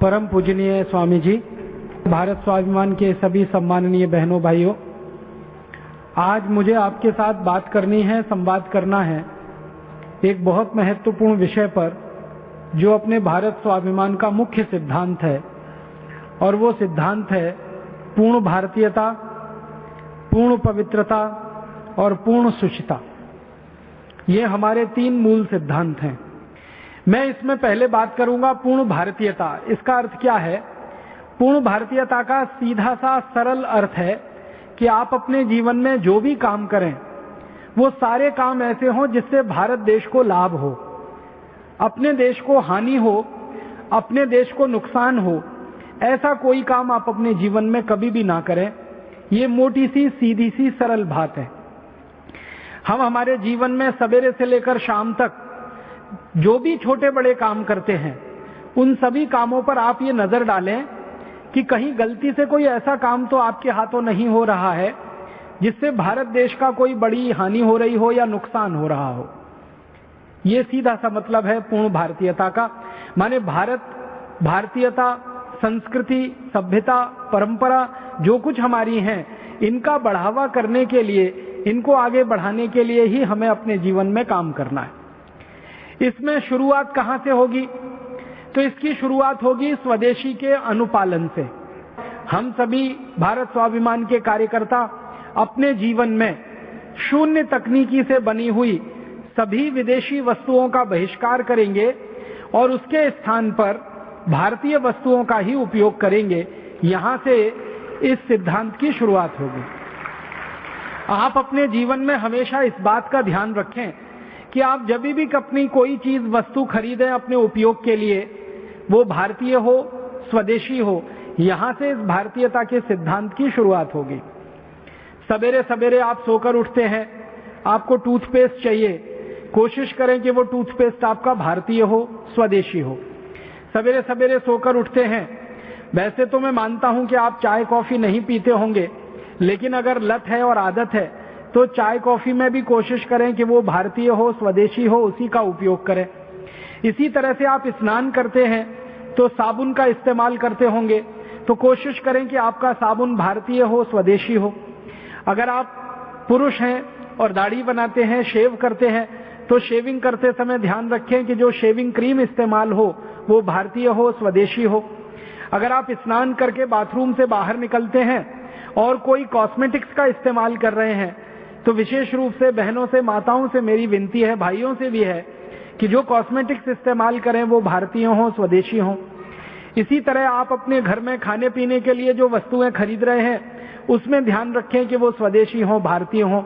परम पूजनीय स्वामी जी, भारत स्वाभिमान के सभी सम्माननीय बहनों भाइयों, आज मुझे आपके साथ बात करनी है, संवाद करना है एक बहुत महत्वपूर्ण विषय पर, जो अपने भारत स्वाभिमान का मुख्य सिद्धांत है। और वो सिद्धांत है पूर्ण भारतीयता, पूर्ण पवित्रता और पूर्ण शुचिता। ये हमारे 3 मूल सिद्धांत हैं। मैं इसमें पहले बात करूंगा पूर्ण भारतीयता। इसका अर्थ क्या है? पूर्ण भारतीयता का सीधा सा सरल अर्थ है कि आप अपने जीवन में जो भी काम करें वो सारे काम ऐसे हों जिससे भारत देश को लाभ हो, अपने देश को हानि हो, अपने देश को नुकसान हो, ऐसा कोई काम आप अपने जीवन में कभी भी ना करें। ये मोटी सी सीधी सी सरल बात है। हम हमारे जीवन में सवेरे से लेकर शाम तक जो भी छोटे बड़े काम करते हैं, उन सभी कामों पर आप ये नजर डालें कि कहीं गलती से कोई ऐसा काम तो आपके हाथों नहीं हो रहा है जिससे भारत देश का कोई बड़ी हानि हो रही हो या नुकसान हो रहा हो। ये सीधा सा मतलब है पूर्ण भारतीयता का। माने भारत, भारतीयता, संस्कृति, सभ्यता, परंपरा जो कुछ हमारी हैं, इनका बढ़ावा करने के लिए, इनको आगे बढ़ाने के लिए ही हमें अपने जीवन में काम करना है। इसमें शुरुआत कहां से होगी? तो इसकी शुरुआत होगी स्वदेशी के अनुपालन से। हम सभी भारत स्वाभिमान के कार्यकर्ता अपने जीवन में शून्य तकनीकी से बनी हुई सभी विदेशी वस्तुओं का बहिष्कार करेंगे और उसके स्थान पर भारतीय वस्तुओं का ही उपयोग करेंगे। यहां से इस सिद्धांत की शुरुआत होगी। आप अपने जीवन में हमेशा इस बात का ध्यान रखें कि आप जब भी अपनी कोई चीज, वस्तु खरीदें अपने उपयोग के लिए, वो भारतीय हो, स्वदेशी हो। यहां से इस भारतीयता के सिद्धांत की शुरुआत होगी। सवेरे सवेरे आप सोकर उठते हैं, आपको टूथपेस्ट चाहिए, कोशिश करें कि वो टूथपेस्ट आपका भारतीय हो, स्वदेशी हो। सवेरे सवेरे सोकर उठते हैं, वैसे तो मैं मानता हूं कि आप चाय कॉफी नहीं पीते होंगे, लेकिन अगर लत है और आदत है तो चाय कॉफी में भी कोशिश करें कि वो भारतीय हो, स्वदेशी हो, उसी का उपयोग करें। इसी तरह से आप स्नान करते हैं तो साबुन का इस्तेमाल करते होंगे, तो कोशिश करें कि आपका साबुन भारतीय हो, स्वदेशी हो। अगर आप पुरुष हैं और दाढ़ी बनाते हैं, शेव करते हैं, तो शेविंग करते समय ध्यान रखें कि जो शेविंग क्रीम इस्तेमाल हो वो भारतीय हो, स्वदेशी हो। अगर आप स्नान करके बाथरूम से बाहर निकलते हैं और कोई कॉस्मेटिक्स का इस्तेमाल कर रहे हैं, तो विशेष रूप से बहनों से, माताओं से मेरी विनती है, भाइयों से भी है कि जो कॉस्मेटिक्स इस्तेमाल करें वो भारतीय हों, स्वदेशी हों। इसी तरह आप अपने घर में खाने पीने के लिए जो वस्तुएं खरीद रहे हैं उसमें ध्यान रखें कि वो स्वदेशी हों, भारतीय हों।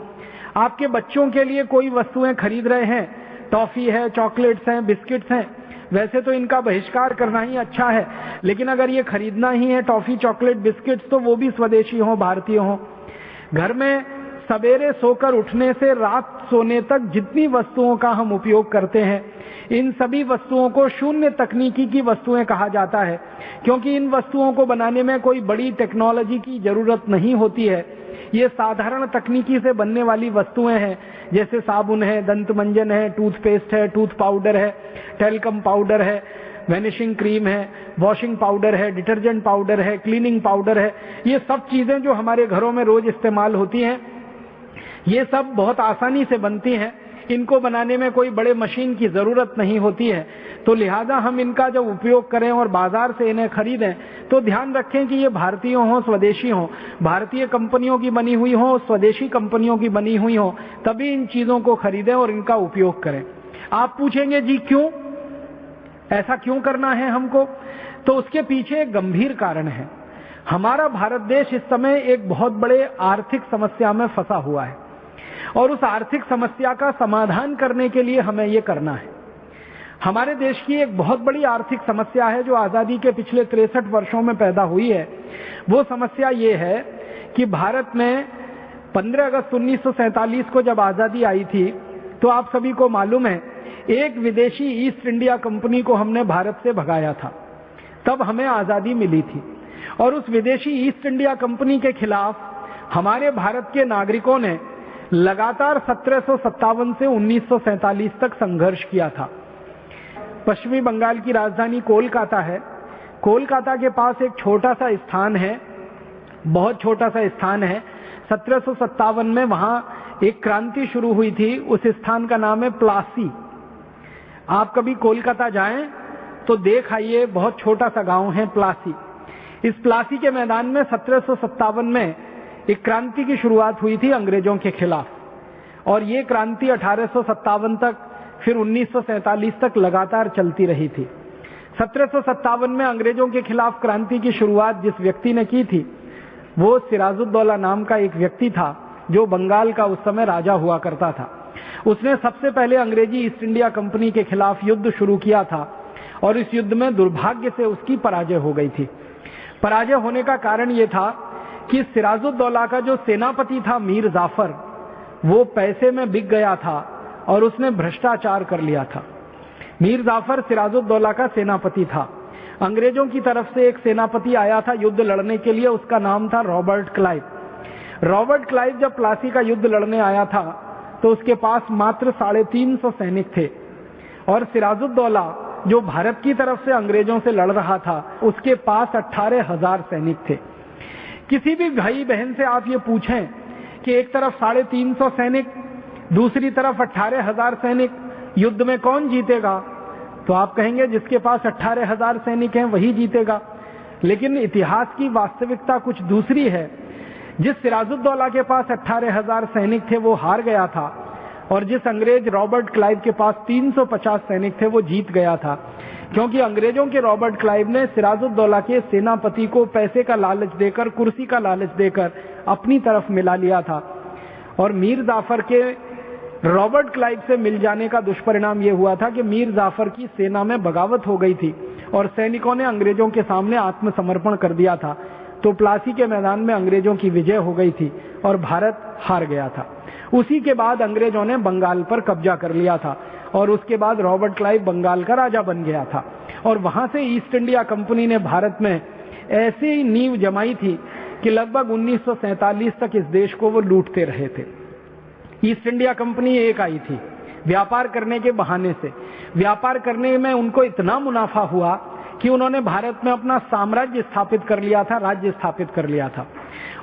आपके बच्चों के लिए कोई वस्तुएं खरीद रहे हैं, टॉफी है, चॉकलेट्स हैं, बिस्किट्स हैं, वैसे तो इनका बहिष्कार करना ही अच्छा है, लेकिन अगर ये खरीदना ही है टॉफी, चॉकलेट, बिस्किट्स, तो वो भी स्वदेशी हों, भारतीय हों। घर में सवेरे सोकर उठने से रात सोने तक जितनी वस्तुओं का हम उपयोग करते हैं, इन सभी वस्तुओं को शून्य तकनीकी की वस्तुएं कहा जाता है, क्योंकि इन वस्तुओं को बनाने में कोई बड़ी टेक्नोलॉजी की जरूरत नहीं होती है। ये साधारण तकनीकी से बनने वाली वस्तुएं हैं, जैसे साबुन है, दंत मंजन है, टूथपेस्ट है, टूथ पाउडर है, टेल्कम पाउडर है, वेनिशिंग क्रीम है, वॉशिंग पाउडर है, डिटर्जेंट पाउडर है, क्लीनिंग पाउडर है। ये सब चीजें जो हमारे घरों में रोज इस्तेमाल होती हैं, ये सब बहुत आसानी से बनती हैं। इनको बनाने में कोई बड़े मशीन की जरूरत नहीं होती है। तो लिहाजा हम इनका जब उपयोग करें और बाजार से इन्हें खरीदें तो ध्यान रखें कि ये भारतीय हों, स्वदेशी हों, भारतीय कंपनियों की बनी हुई हों, स्वदेशी कंपनियों की बनी हुई हों, तभी इन चीजों को खरीदें और इनका उपयोग करें। आप पूछेंगे जी क्यों, ऐसा क्यों करना है हमको? तो उसके पीछे एक गंभीर कारण है। हमारा भारत देश इस समय एक बहुत बड़े आर्थिक समस्या में फंसा हुआ है और उस आर्थिक समस्या का समाधान करने के लिए हमें ये करना है। हमारे देश की एक बहुत बड़ी आर्थिक समस्या है जो आजादी के पिछले 63 वर्षों में पैदा हुई है। वो समस्या ये है कि भारत में 15 अगस्त 1947 को जब आजादी आई थी, तो आप सभी को मालूम है एक विदेशी ईस्ट इंडिया कंपनी को हमने भारत से भगाया था, तब हमें आजादी मिली थी। और उस विदेशी ईस्ट इंडिया कंपनी के खिलाफ हमारे भारत के नागरिकों ने लगातार 1757 से 1947 तक संघर्ष किया था। पश्चिमी बंगाल की राजधानी कोलकाता है, कोलकाता के पास एक छोटा सा स्थान है, बहुत छोटा सा स्थान है। 1757 में वहां एक क्रांति शुरू हुई थी। उस स्थान का नाम है प्लासी। आप कभी कोलकाता जाएं तो देख आइए, बहुत छोटा सा गांव है प्लासी। इस प्लासी के मैदान में 1757 में एक क्रांति की शुरुआत हुई थी अंग्रेजों के खिलाफ, और ये क्रांति 1857 तक, फिर 1947 तक लगातार चलती रही थी। 1757 में अंग्रेजों के खिलाफ क्रांति की शुरुआत जिस व्यक्ति ने की थी वो सिराजुद्दौला नाम का एक व्यक्ति था, जो बंगाल का उस समय राजा हुआ करता था। उसने सबसे पहले अंग्रेजी ईस्ट इंडिया कंपनी के खिलाफ युद्ध शुरू किया था, और इस युद्ध में दुर्भाग्य से उसकी पराजय हो गई थी। पराजय होने का कारण ये था कि सिराजुद्दौला का जो सेनापति था मीर जाफर, वो पैसे में बिक गया था और उसने भ्रष्टाचार कर लिया था। मीर जाफर सिराजुद्दौला का सेनापति था। अंग्रेजों की तरफ से एक सेनापति आया था युद्ध लड़ने के लिए, उसका नाम था रॉबर्ट क्लाइव। रॉबर्ट क्लाइव जब प्लासी का युद्ध लड़ने आया था तो उसके पास मात्र 350 सैनिक थे, और सिराजुद्दौला जो भारत की तरफ से अंग्रेजों से लड़ रहा था उसके पास 18,000 सैनिक थे। किसी भी भाई बहन से आप ये पूछें कि एक तरफ 350 सैनिक, दूसरी तरफ 18,000 सैनिक, युद्ध में कौन जीतेगा, तो आप कहेंगे जिसके पास 18,000 सैनिक हैं वही जीतेगा। लेकिन इतिहास की वास्तविकता कुछ दूसरी है। जिस सिराजुद्दौला के पास 18,000 सैनिक थे वो हार गया था, और जिस अंग्रेज रॉबर्ट क्लाइव के पास 350 सैनिक थे वो जीत गया था, क्योंकि अंग्रेजों के रॉबर्ट क्लाइव ने सिराजुद्दौला के सेनापति को पैसे का लालच देकर, कुर्सी का लालच देकर अपनी तरफ मिला लिया था। और मीर जाफर के रॉबर्ट क्लाइव से मिल जाने का दुष्परिणाम यह हुआ था कि मीर जाफर की सेना में बगावत हो गई थी और सैनिकों ने अंग्रेजों के सामने आत्मसमर्पण कर दिया था। तो प्लासी के मैदान में अंग्रेजों की विजय हो गई थी और भारत हार गया था। उसी के बाद अंग्रेजों ने बंगाल पर कब्जा कर लिया था, और उसके बाद रॉबर्ट क्लाइव बंगाल का राजा बन गया था। और वहां से ईस्ट इंडिया कंपनी ने भारत में ऐसी नींव जमाई थी कि लगभग 1947 तक इस देश को वो लूटते रहे थे। ईस्ट इंडिया कंपनी एक आई थी व्यापार करने के बहाने से। व्यापार करने में उनको इतना मुनाफा हुआ कि उन्होंने भारत में अपना साम्राज्य स्थापित कर लिया था, राज्य स्थापित कर लिया था।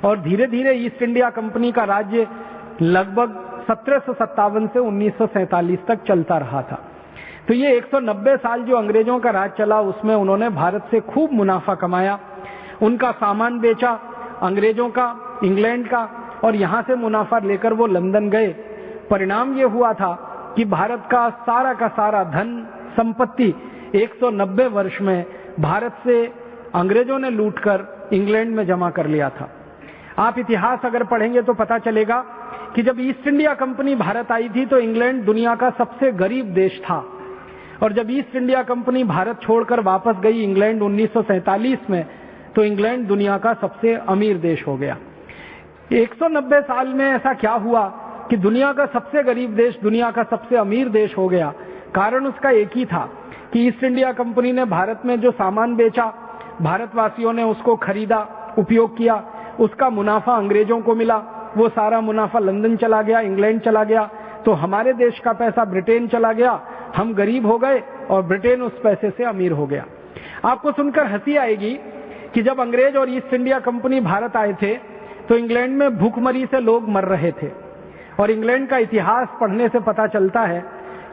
और धीरे धीरे ईस्ट इंडिया कंपनी का राज्य लगभग 1757 से 1947 तक चलता रहा था। तो ये 190 साल जो अंग्रेजों का राज चला, उसमें उन्होंने भारत से खूब मुनाफा कमाया, उनका सामान बेचा अंग्रेजों का, इंग्लैंड का, और यहां से मुनाफा लेकर वो लंदन गए। परिणाम ये हुआ था कि भारत का सारा धन संपत्ति 190 वर्ष में भारत से अंग्रेजों ने लूटकर इंग्लैंड में जमा कर लिया था। आप इतिहास अगर पढ़ेंगे तो पता चलेगा कि जब ईस्ट इंडिया कंपनी भारत आई थी तो इंग्लैंड दुनिया का सबसे गरीब देश था, और जब ईस्ट इंडिया कंपनी भारत छोड़कर वापस गई इंग्लैंड 1947 में, तो इंग्लैंड दुनिया का सबसे अमीर देश हो गया। 190 साल में ऐसा क्या हुआ कि दुनिया का सबसे गरीब देश दुनिया का सबसे अमीर देश हो गया? कारण उसका एक ही था कि ईस्ट इंडिया कंपनी ने भारत में जो सामान बेचा, भारतवासियों ने उसको खरीदा, उपयोग किया, उसका मुनाफा अंग्रेजों को मिला, वो सारा मुनाफा लंदन चला गया, इंग्लैंड चला गया, तो हमारे देश का पैसा ब्रिटेन चला गया, हम गरीब हो गए और ब्रिटेन उस पैसे से अमीर हो गया। आपको सुनकर हंसी आएगी कि जब अंग्रेज और ईस्ट इंडिया कंपनी भारत आए थे तो इंग्लैंड में भूखमरी से लोग मर रहे थे, और इंग्लैंड का इतिहास पढ़ने से पता चलता है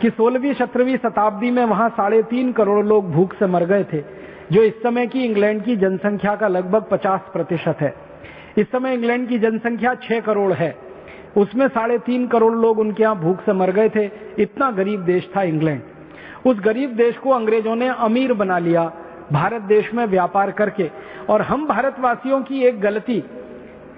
कि 16वीं 17वीं शताब्दी में वहां 3.5 करोड़ लोग भूख से मर गए थे, जो इस समय की इंग्लैंड की जनसंख्या का लगभग 50% है। इस समय इंग्लैंड की जनसंख्या 6 करोड़ है, उसमें 3.5 करोड़ लोग उनके यहाँ भूख से मर गए थे। इतना गरीब देश था इंग्लैंड। उस गरीब देश को अंग्रेजों ने अमीर बना लिया भारत देश में व्यापार करके, और हम भारतवासियों की एक गलती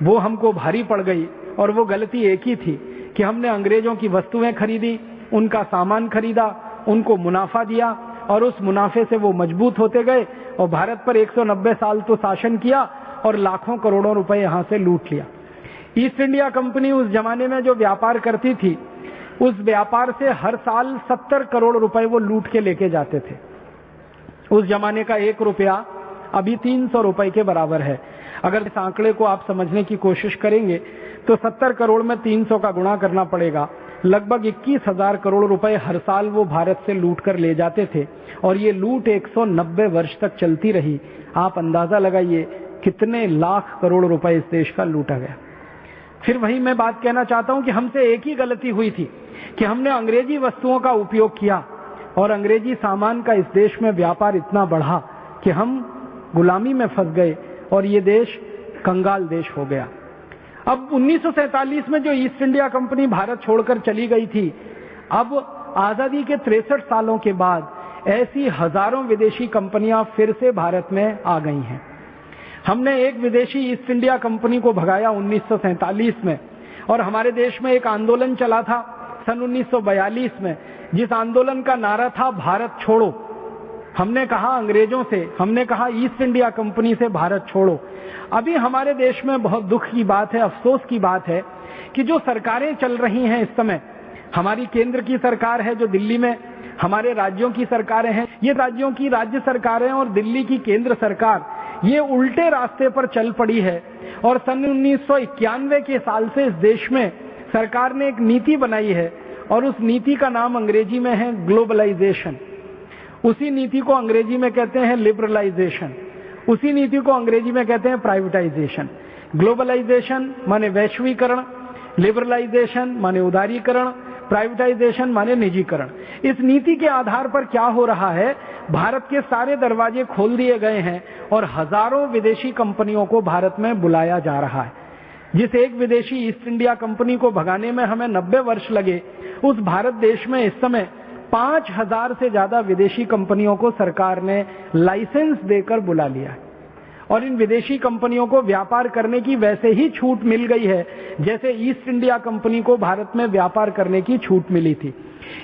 वो हमको भारी पड़ गई, और वो गलती एक ही थी कि हमने अंग्रेजों की वस्तुएं खरीदी, उनका सामान खरीदा, उनको मुनाफा दिया, और उस मुनाफे से वो मजबूत होते गए और भारत पर 190 साल तो शासन किया और लाखों करोड़ों रुपए यहां से लूट लिया। ईस्ट इंडिया कंपनी उस जमाने में जो व्यापार करती थी, उस व्यापार से हर साल 70 करोड़ रुपए वो लूट के लेके जाते थे। उस जमाने का 1 रुपया अभी 300 रुपए के बराबर है। अगर इस आंकड़े को आप समझने की कोशिश करेंगे तो 70 करोड़ में 300 का गुणा करना पड़ेगा, लगभग 21,000 करोड़ रुपए हर साल वो भारत से लूट कर ले जाते थे और ये लूट 190 वर्ष तक चलती रही। आप अंदाजा लगाइए कितने लाख करोड़ रुपए इस देश का लूटा गया। फिर वही मैं बात कहना चाहता हूं कि हमसे एक ही गलती हुई थी कि हमने अंग्रेजी वस्तुओं का उपयोग किया और अंग्रेजी सामान का इस देश में व्यापार इतना बढ़ा कि हम गुलामी में फंस गए और ये देश कंगाल देश हो गया। अब 1947 में जो ईस्ट इंडिया कंपनी भारत छोड़कर चली गई थी, अब आजादी के 63 सालों के बाद ऐसी हजारों विदेशी कंपनियां फिर से भारत में आ गई हैं। हमने एक विदेशी ईस्ट इंडिया कंपनी को भगाया 1947 में और हमारे देश में एक आंदोलन चला था सन 1942 में, जिस आंदोलन का नारा था भारत छोड़ो। हमने कहा अंग्रेजों से, हमने कहा ईस्ट इंडिया कंपनी से भारत छोड़ो। अभी हमारे देश में बहुत दुख की बात है, अफसोस की बात है कि जो सरकारें चल रही हैं इस समय, हमारी केंद्र की सरकार है जो दिल्ली में, हमारे राज्यों की सरकारें हैं, ये राज्यों की राज्य सरकारें और दिल्ली की केंद्र सरकार ये उल्टे रास्ते पर चल पड़ी है। और सन 1991 के साल से इस देश में सरकार ने एक नीति बनाई है और उस नीति का नाम अंग्रेजी में है ग्लोबलाइजेशन। उसी नीति को अंग्रेजी में कहते हैं लिबरलाइजेशन, उसी नीति को अंग्रेजी में कहते हैं प्राइवेटाइजेशन। ग्लोबलाइजेशन माने वैश्वीकरण, लिबरलाइजेशन माने उदारीकरण, प्राइवेटाइजेशन माने निजीकरण। इस नीति के आधार पर क्या हो रहा है, भारत के सारे दरवाजे खोल दिए गए हैं और हजारों विदेशी कंपनियों को भारत में बुलाया जा रहा है। जिस एक विदेशी ईस्ट इंडिया कंपनी को भगाने में हमें 90 वर्ष लगे, उस भारत देश में इस समय 5,000 से ज्यादा विदेशी कंपनियों को सरकार ने लाइसेंस देकर बुला लिया है और इन विदेशी कंपनियों को व्यापार करने की वैसे ही छूट मिल गई है जैसे ईस्ट इंडिया कंपनी को भारत में व्यापार करने की छूट मिली थी।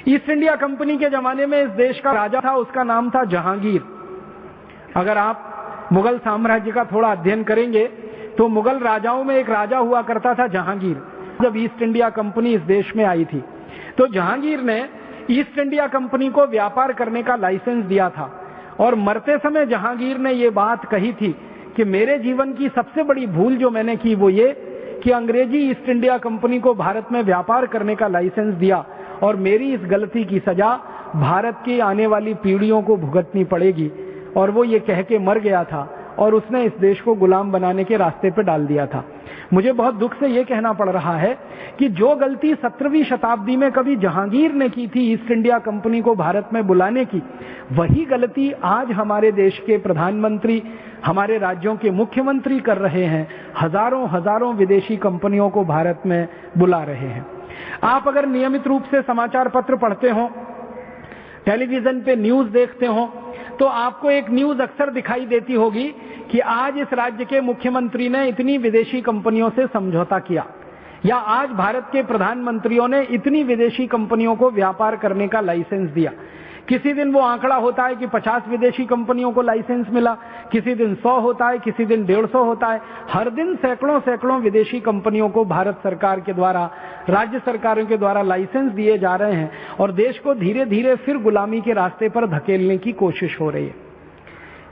ईस्ट इंडिया कंपनी के जमाने में इस देश का राजा था, उसका नाम था जहांगीर। अगर आप मुगल साम्राज्य का थोड़ा अध्ययन करेंगे तो मुगल राजाओं में एक राजा हुआ करता था जहांगीर। जब ईस्ट इंडिया कंपनी इस देश में आई थी तो जहांगीर ने ईस्ट इंडिया कंपनी को व्यापार करने का लाइसेंस दिया था और मरते समय जहांगीर ने ये बात कही थी कि मेरे जीवन की सबसे बड़ी भूल जो मैंने की वो ये कि अंग्रेजी ईस्ट इंडिया कंपनी को भारत में व्यापार करने का लाइसेंस दिया और मेरी इस गलती की सजा भारत की आने वाली पीढ़ियों को भुगतनी पड़ेगी। और वो ये कह के मर गया था और उसने इस देश को गुलाम बनाने के रास्ते पर डाल दिया था। मुझे बहुत दुख से ये कहना पड़ रहा है कि जो गलती 17वीं शताब्दी में कभी जहांगीर ने की थी ईस्ट इंडिया कंपनी को भारत में बुलाने की, वही गलती आज हमारे देश के प्रधानमंत्री, हमारे राज्यों के मुख्यमंत्री कर रहे हैं। हजारों हजारों विदेशी कंपनियों को भारत में बुला रहे हैं। आप अगर नियमित रूप से समाचार पत्र पढ़ते हो, टेलीविजन पे न्यूज देखते हो, तो आपको एक न्यूज अक्सर दिखाई देती होगी कि आज इस राज्य के मुख्यमंत्री ने इतनी विदेशी कंपनियों से समझौता किया या आज भारत के प्रधानमंत्रियों ने इतनी विदेशी कंपनियों को व्यापार करने का लाइसेंस दिया। किसी दिन वो आंकड़ा होता है कि 50 विदेशी कंपनियों को लाइसेंस मिला, किसी दिन 100 होता है, किसी दिन 150 होता है। हर दिन सैकड़ों सैकड़ों विदेशी कंपनियों को भारत सरकार के द्वारा, राज्य सरकारों के द्वारा लाइसेंस दिए जा रहे हैं और देश को धीरे धीरे फिर गुलामी के रास्ते पर धकेलने की कोशिश हो रही है।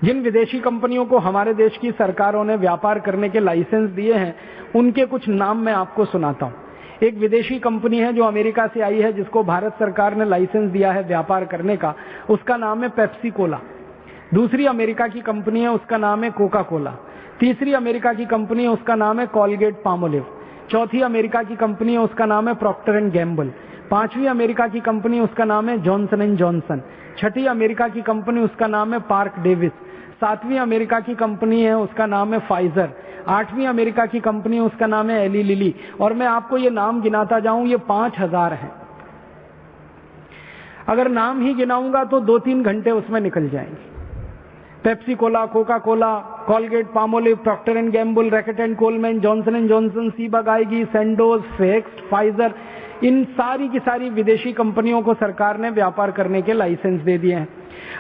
जिन विदेशी कंपनियों को हमारे देश की सरकारों ने व्यापार करने के लाइसेंस दिए हैं, उनके कुछ नाम मैं आपको सुनाता हूं। एक विदेशी कंपनी है जो अमेरिका से आई है, जिसको भारत सरकार ने लाइसेंस दिया है व्यापार करने का, उसका नाम है पेप्सी कोला। दूसरी अमेरिका की कंपनी है, उसका नाम है कोका कोला। तीसरी अमेरिका की कंपनी है, उसका नाम है कॉलगेट पामोलिव। चौथी अमेरिका की कंपनी है, उसका नाम है प्रॉक्टर एंड गैम्बल। पांचवी अमेरिका की कंपनी, उसका नाम है Johnson and Johnson. Chhathi America की कंपनी, उसका नाम है पार्क डेविस। सातवीं अमेरिका की कंपनी है, उसका नाम है फाइजर। आठवीं अमेरिका की कंपनी, उसका नाम है एली लिली। और मैं आपको ये नाम गिनाता जाऊं, ये 5000 हैं। अगर नाम ही गिनाऊंगा तो 2-3 घंटे उसमें निकल जाएंगे। Pepsi Cola, Coca Cola, Colgate Palmolive, Procter and Gamble, Reckitt and Colman, Johnson and Johnson, सीबक आएगी, सैंडोज, फेक्स, फाइजर, इन सारी की सारी विदेशी कंपनियों को सरकार ने व्यापार करने के लाइसेंस दे दिए हैं।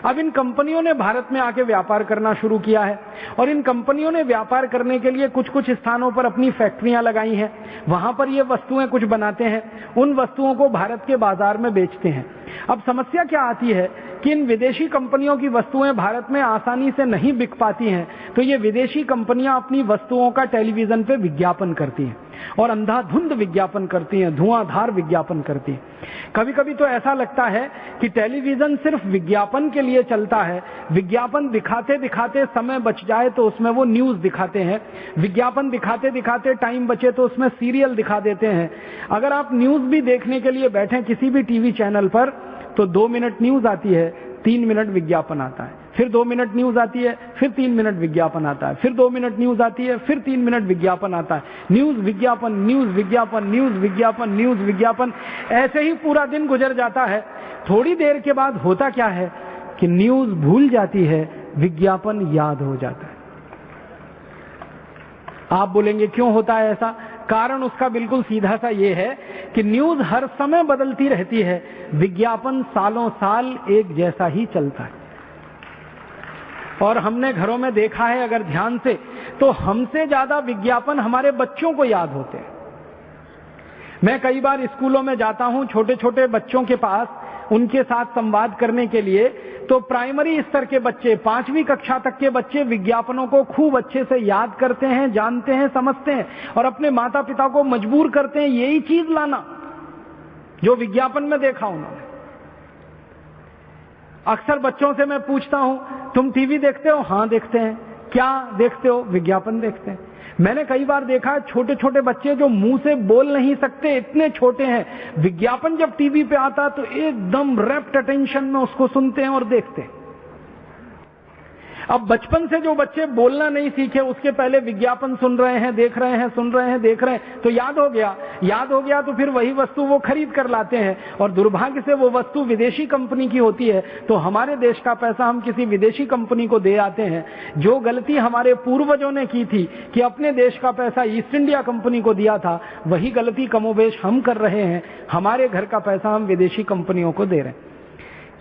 अब इन कंपनियों ने भारत में आके व्यापार करना शुरू किया है और इन कंपनियों ने व्यापार करने के लिए कुछ कुछ स्थानों पर अपनी फैक्ट्रियां लगाई हैं। वहां पर ये वस्तुएं कुछ बनाते हैं, उन वस्तुओं को भारत के बाजार में बेचते हैं। अब समस्या क्या आती है कि इन विदेशी कंपनियों की वस्तुएं भारत में आसानी से नहीं बिक पाती हैं, तो ये विदेशी कंपनियां अपनी वस्तुओं का टेलीविजन पे विज्ञापन करती हैं और अंधाधुंध विज्ञापन करती हैं, धुआंधार विज्ञापन करती हैं। कभी कभी तो ऐसा लगता है कि टेलीविजन सिर्फ विज्ञापन के लिए चलता है। विज्ञापन दिखाते दिखाते समय बच जाए तो उसमें वो न्यूज दिखाते हैं, विज्ञापन दिखाते दिखाते टाइम बचे तो उसमें सीरियल दिखा देते हैं। अगर आप न्यूज भी देखने के लिए बैठे किसी भी टीवी चैनल पर तो 2 मिनट न्यूज आती है, 3 मिनट विज्ञापन आता है, फिर 2 मिनट न्यूज आती है, फिर 3 मिनट विज्ञापन आता है, फिर 2 मिनट न्यूज आती है, फिर 3 मिनट विज्ञापन आता है। न्यूज विज्ञापन, न्यूज विज्ञापन, न्यूज विज्ञापन, न्यूज विज्ञापन, ऐसे ही पूरा दिन गुजर जाता है। थोड़ी देर के बाद होता क्या है कि न्यूज भूल जाती है, विज्ञापन याद हो जाता है। आप बोलेंगे क्यों होता है ऐसा? कारण उसका बिल्कुल सीधा सा ये है कि न्यूज हर समय बदलती रहती है, विज्ञापन सालों साल एक जैसा ही चलता है। और हमने घरों में देखा है अगर ध्यान से, तो हमसे ज्यादा विज्ञापन हमारे बच्चों को याद होते हैं। मैं कई बार स्कूलों में जाता हूं छोटे छोटे बच्चों के पास, उनके साथ संवाद करने के लिए, तो प्राइमरी स्तर के बच्चे, 5वीं कक्षा तक के बच्चे विज्ञापनों को खूब अच्छे से याद करते हैं, जानते हैं, समझते हैं और अपने माता पिता को मजबूर करते हैं यही चीज लाना जो विज्ञापन में देखा उन्होंने। अक्सर बच्चों से मैं पूछता हूं, तुम टीवी देखते हो? हां देखते हैं। क्या देखते हो? विज्ञापन देखते हैं। मैंने कई बार देखा छोटे छोटे बच्चे जो मुंह से बोल नहीं सकते, इतने छोटे हैं, विज्ञापन जब टीवी पे आता तो एकदम रैप्ट अटेंशन में उसको सुनते हैं और देखते हैं। अब बचपन से जो बच्चे बोलना नहीं सीखे, उसके पहले विज्ञापन सुन रहे हैं, देख रहे हैं, सुन रहे हैं, देख रहे हैं, तो याद हो गया तो फिर वही वस्तु वो खरीद कर लाते हैं। और दुर्भाग्य से वो वस्तु विदेशी कंपनी की होती है, तो हमारे देश का पैसा हम किसी विदेशी कंपनी को दे आते हैं। जो गलती हमारे पूर्वजों ने की थी कि अपने देश का पैसा ईस्ट इंडिया कंपनी को दिया था, वही गलती कमोबेश हम कर रहे हैं। हमारे घर का पैसा हम विदेशी कंपनियों को दे रहे हैं।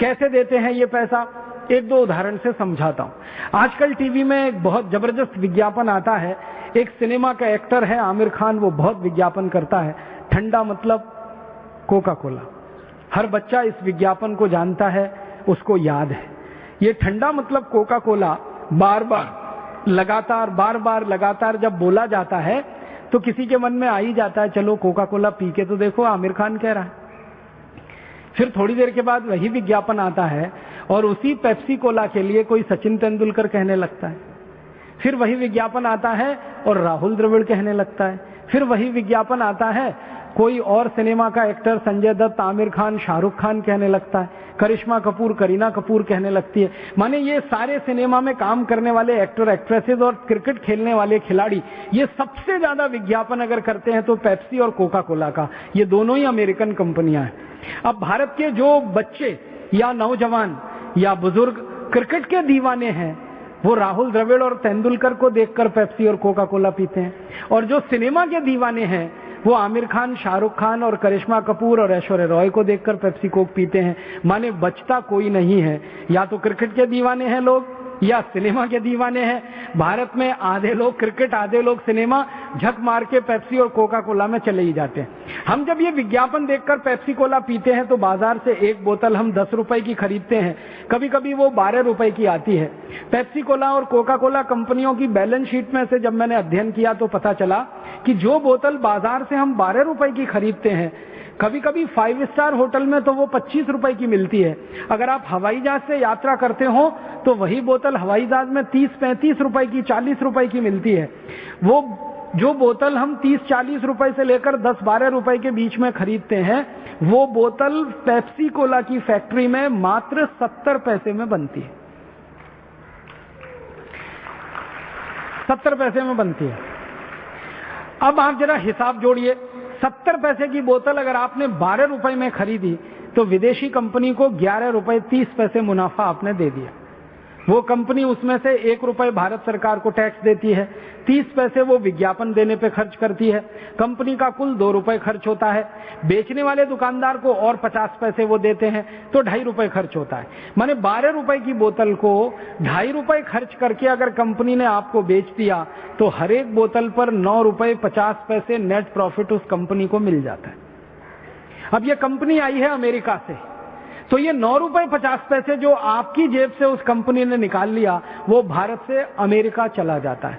कैसे देते हैं ये पैसा? 1-2 उदाहरण से समझाता हूं। आजकल टीवी में एक बहुत जबरदस्त विज्ञापन आता है। एक सिनेमा का एक्टर है आमिर खान, वो बहुत विज्ञापन करता है। ठंडा मतलब कोका कोला। हर बच्चा इस विज्ञापन को जानता है, उसको याद है। ये ठंडा मतलब कोका कोला बार बार लगातार जब बोला जाता है तो किसी के मन में आ ही जाता है, चलो कोका कोला पी के तो देखो, आमिर खान कह रहा है। फिर थोड़ी देर के बाद वही विज्ञापन आता है और उसी पेप्सी कोला के लिए कोई सचिन तेंदुलकर कहने लगता है। फिर वही विज्ञापन आता है और राहुल द्रविड़ कहने लगता है। फिर वही विज्ञापन आता है, कोई और सिनेमा का एक्टर संजय दत्त, आमिर खान, शाहरुख खान कहने लगता है। करिश्मा कपूर, करीना कपूर कहने लगती है। माने ये सारे सिनेमा में काम करने वाले एक्टर, एक्ट्रेसेस और क्रिकेट खेलने वाले खिलाड़ी, ये सबसे ज्यादा विज्ञापन अगर करते हैं तो पेप्सी और कोका कोला का। ये दोनों ही अमेरिकन कंपनियां हैं। अब भारत के जो बच्चे या नौजवान या बुजुर्ग क्रिकेट के दीवाने हैं, वो राहुल द्रविड़ और तेंदुलकर को देखकर पेप्सी और कोका कोला पीते हैं। और जो सिनेमा के दीवाने हैं, वो आमिर खान, शाहरुख खान और करिश्मा कपूर और ऐश्वर्या रॉय को देखकर पेप्सी कोक पीते हैं। माने बचता कोई नहीं है, या तो क्रिकेट के दीवाने हैं लोग या सिनेमा के दीवाने हैं। भारत में आधे लोग क्रिकेट, आधे लोग सिनेमा, झक मार के पेप्सी और कोका कोला में चले ही जाते हैं। हम जब ये विज्ञापन देखकर पेप्सी कोला पीते हैं तो बाजार से एक बोतल हम 10 रुपए की खरीदते हैं, कभी कभी वो 12 रुपए की आती है। पेप्सी कोला और कोका कोला कंपनियों की बैलेंस शीट में से जब मैंने अध्ययन किया तो पता चला कि जो बोतल बाजार से हम 12 रुपए की खरीदते हैं, कभी कभी 5 स्टार होटल में तो वो 25 रुपए की मिलती है। अगर आप हवाई जहाज से यात्रा करते हो तो वही बोतल हवाई जहाज में 30-35 रुपए की, 40 रुपए की मिलती है। वो जो बोतल हम 30-40 रुपए से लेकर 10-12 रुपए के बीच में खरीदते हैं, वो बोतल पेप्सी कोला की फैक्ट्री में मात्र 70 पैसे में बनती है। 70 पैसे में बनती है। अब आप जरा हिसाब जोड़िए, 70 पैसे की बोतल अगर आपने 12 रुपए में खरीदी तो विदेशी कंपनी को 11 रुपए 30 पैसे मुनाफा आपने दे दिया। वो कंपनी उसमें से 1 रुपए भारत सरकार को टैक्स देती है, 30 पैसे वो विज्ञापन देने पे खर्च करती है। कंपनी का कुल 2 रुपए खर्च होता है। बेचने वाले दुकानदार को और 50 पैसे वो देते हैं, तो 2.5 रुपए खर्च होता है। माने 12 रुपए की बोतल को 2.5 रुपए खर्च करके अगर कंपनी ने आपको बेच दिया तो हर एक बोतल पर 9 रुपए 50 पैसे नेट प्रॉफिट उस कंपनी को मिल जाता है। अब ये कंपनी आई है अमेरिका से, तो ये 9 रुपए 50 पैसे जो आपकी जेब से उस कंपनी ने निकाल लिया, वो भारत से अमेरिका चला जाता है।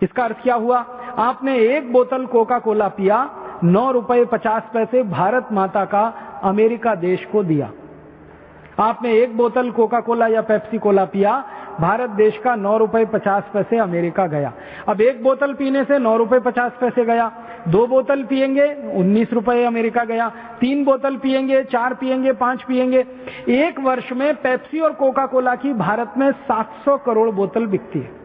इसका अर्थ क्या हुआ? आपने एक बोतल कोका कोला पिया, 9 रुपए 50 पैसे भारत माता का अमेरिका देश को दिया। आपने एक बोतल कोका कोला या पेप्सी कोला पिया, भारत देश का 9 रुपए 50 पैसे अमेरिका गया। अब एक बोतल पीने से 9 रुपए 50 पैसे गया, 2 बोतल पिएंगे 19 रुपए अमेरिका गया, 3 बोतल पिएंगे, 4 पिएंगे, 5 पिएंगे। एक वर्ष में पेप्सी और कोका कोला की भारत में 700 करोड़ बोतल बिकती है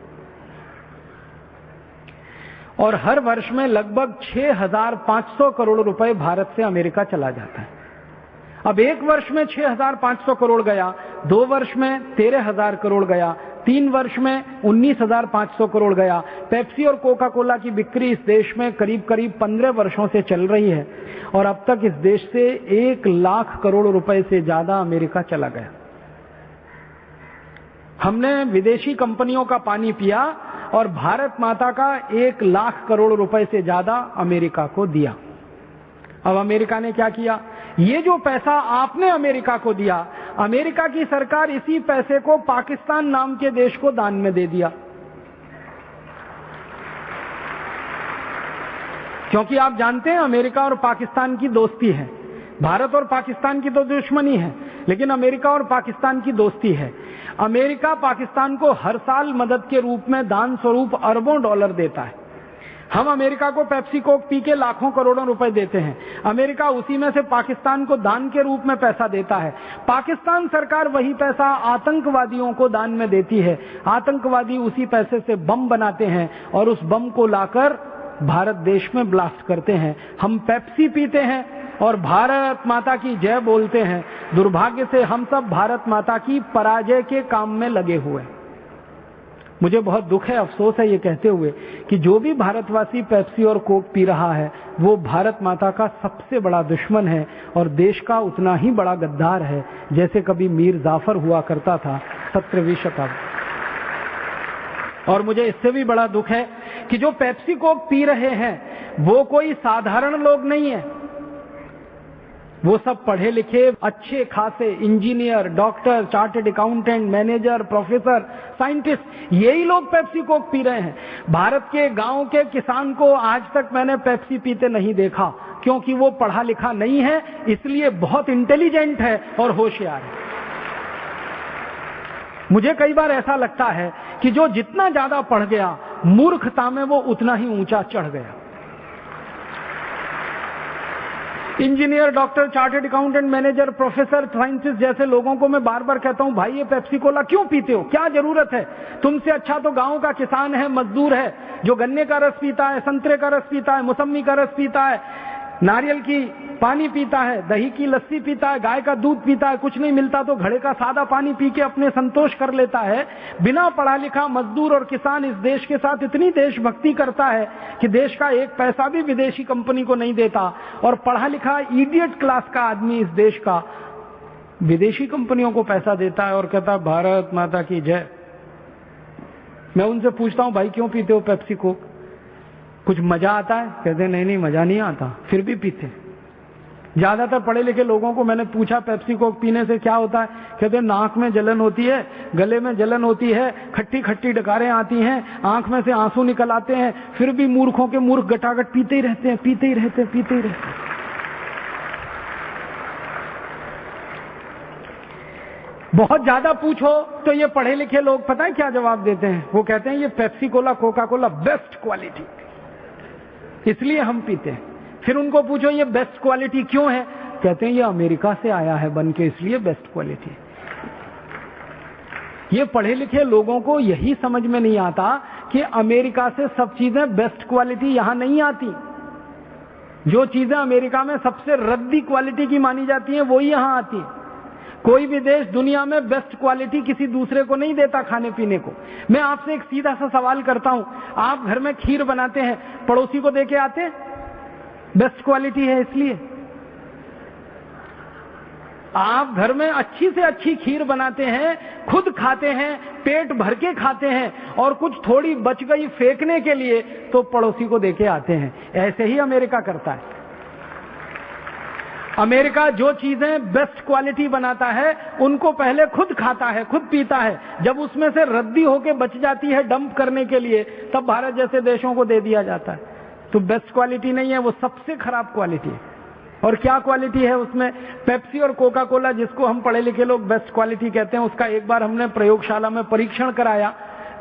और हर वर्ष में लगभग 6,500 करोड़ रुपए भारत से अमेरिका चला जाता है। अब एक वर्ष में 6,500 करोड़ गया, 2 वर्ष में 13,000 करोड़ गया, 3 वर्ष में 19,500 करोड़ गया। पेप्सी और कोका कोला की बिक्री इस देश में करीब करीब 15 वर्षों से चल रही है और अब तक इस देश से 1 लाख करोड़ रुपए से ज्यादा अमेरिका चला गया। हमने विदेशी कंपनियों का पानी पिया और भारत माता का 1 लाख करोड़ रुपए से ज्यादा अमेरिका को दिया। अब अमेरिका ने क्या किया? ये जो पैसा आपने अमेरिका को दिया, अमेरिका की सरकार इसी पैसे को पाकिस्तान नाम के देश को दान में दे दिया। क्योंकि आप जानते हैं अमेरिका और पाकिस्तान की दोस्ती है। भारत और पाकिस्तान की तो दुश्मनी है, लेकिन अमेरिका और पाकिस्तान की दोस्ती है। अमेरिका पाकिस्तान को हर साल मदद के रूप में दान स्वरूप अरबों डॉलर देता है। हम अमेरिका को पेप्सी कोक पी के लाखों करोड़ों रुपए देते हैं, अमेरिका उसी में से पाकिस्तान को दान के रूप में पैसा देता है। पाकिस्तान सरकार वही पैसा आतंकवादियों को दान में देती है। आतंकवादी उसी पैसे से बम बनाते हैं और उस बम को लाकर भारत देश में ब्लास्ट करते हैं। हम पेप्सी पीते हैं और भारत माता की जय बोलते हैं। दुर्भाग्य से हम सब भारत माता की पराजय के काम में लगे हुए हैं। मुझे बहुत दुख है, अफसोस है ये कहते हुए कि जो भी भारतवासी पेप्सी और कोक पी रहा है वो भारत माता का सबसे बड़ा दुश्मन है और देश का उतना ही बड़ा गद्दार है जैसे कभी मीर जाफर हुआ करता था 17वीं शताब्दी। और मुझे इससे भी बड़ा दुख है कि जो पेप्सी कोक पी रहे हैं वो कोई साधारण लोग नहीं है। वो सब पढ़े लिखे अच्छे खासे engineer, doctor, chartered accountant, manager, professor, scientist, यही लोग पेप्सी कोक पी रहे हैं। भारत के गांव के किसान को आज तक मैंने पेप्सी पीते नहीं देखा, क्योंकि वो पढ़ा लिखा नहीं है, इसलिए बहुत इंटेलिजेंट है और होशियार है। मुझे कई बार ऐसा लगता है कि जो जितना ज्यादा पढ़ गया, मूर्खता में वो उतना ही ऊंचा चढ़ गया। Engineer, doctor, chartered accountant, manager, professor, scientist जैसे लोगों को मैं बार बार कहता हूं, भाई ये पेप्सी कोला क्यों पीते हो? क्या जरूरत है? तुमसे अच्छा तो गांव का किसान है, मजदूर है, जो गन्ने का रस पीता है, संतरे का रस पीता है, मौसम्मी का रस पीता है, नारियल की पानी पीता है, दही की लस्सी पीता है, गाय का दूध पीता है। कुछ नहीं मिलता तो घड़े का सादा पानी पी के अपने संतोष कर लेता है। बिना पढ़ा लिखा मजदूर और किसान इस देश के साथ इतनी देशभक्ति करता है कि देश का एक पैसा भी विदेशी कंपनी को नहीं देता, और पढ़ा लिखा इडियट क्लास का आदमी इस देश का विदेशी कंपनियों को पैसा देता है और कहता है भारत माता की जय। मैं उनसे पूछता हूं, भाई क्यों पीते हो पेप्सी कोक? कुछ मजा आता है? कहते नहीं नहीं मजा नहीं आता, फिर भी पीते। ज्यादातर पढ़े लिखे लोगों को मैंने पूछा पेप्सी कोक पीने से क्या होता है, कहते नाक में जलन होती है, गले में जलन होती है, खट्टी खट्टी डकारें आती हैं, आंख में से आंसू निकल आते हैं, फिर भी मूर्खों के मूर्ख गटागट पीते ही रहते हैं, पीते ही रहते हैं, पीते ही रहते हैं। बहुत ज्यादा पूछो तो ये पढ़े लिखे लोग पता है क्या जवाब देते हैं? वो कहते हैं ये Pepsi Cola, Coca Cola best quality, इसलिए हम पीते हैं। फिर उनको पूछो ये बेस्ट क्वालिटी क्यों है? कहते हैं ये अमेरिका से आया है बन के, इसलिए बेस्ट क्वालिटी। ये पढ़े लिखे लोगों को यही समझ में नहीं आता कि अमेरिका से सब चीजें बेस्ट क्वालिटी यहां नहीं आती। जो चीजें अमेरिका में सबसे रद्दी क्वालिटी की मानी जाती हैं वही यहां आती है। कोई भी देश दुनिया में बेस्ट क्वालिटी किसी दूसरे को नहीं देता खाने पीने को। मैं आपसे एक सीधा सा सवाल करता हूं, आप घर में खीर बनाते हैं, पड़ोसी को देके आते? बेस्ट क्वालिटी है इसलिए। आप घर में अच्छी से अच्छी खीर बनाते हैं, खुद खाते हैं, पेट भर के खाते हैं, और कुछ थोड़ी बच गई फेंकने के लिए तो पड़ोसी को देके आते हैं। ऐसे ही अमेरिका करता है। अमेरिका जो चीजें बेस्ट क्वालिटी बनाता है उनको पहले खुद खाता है, खुद पीता है। जब उसमें से रद्दी होके बच जाती है डंप करने के लिए, तब भारत जैसे देशों को दे दिया जाता है। तो बेस्ट क्वालिटी नहीं है, वो सबसे खराब क्वालिटी है। और क्या क्वालिटी है उसमें? पेप्सी और कोका कोला, जिसको हम पढ़े लिखे लोग बेस्ट क्वालिटी कहते हैं, उसका एक बार हमने प्रयोगशाला में परीक्षण कराया।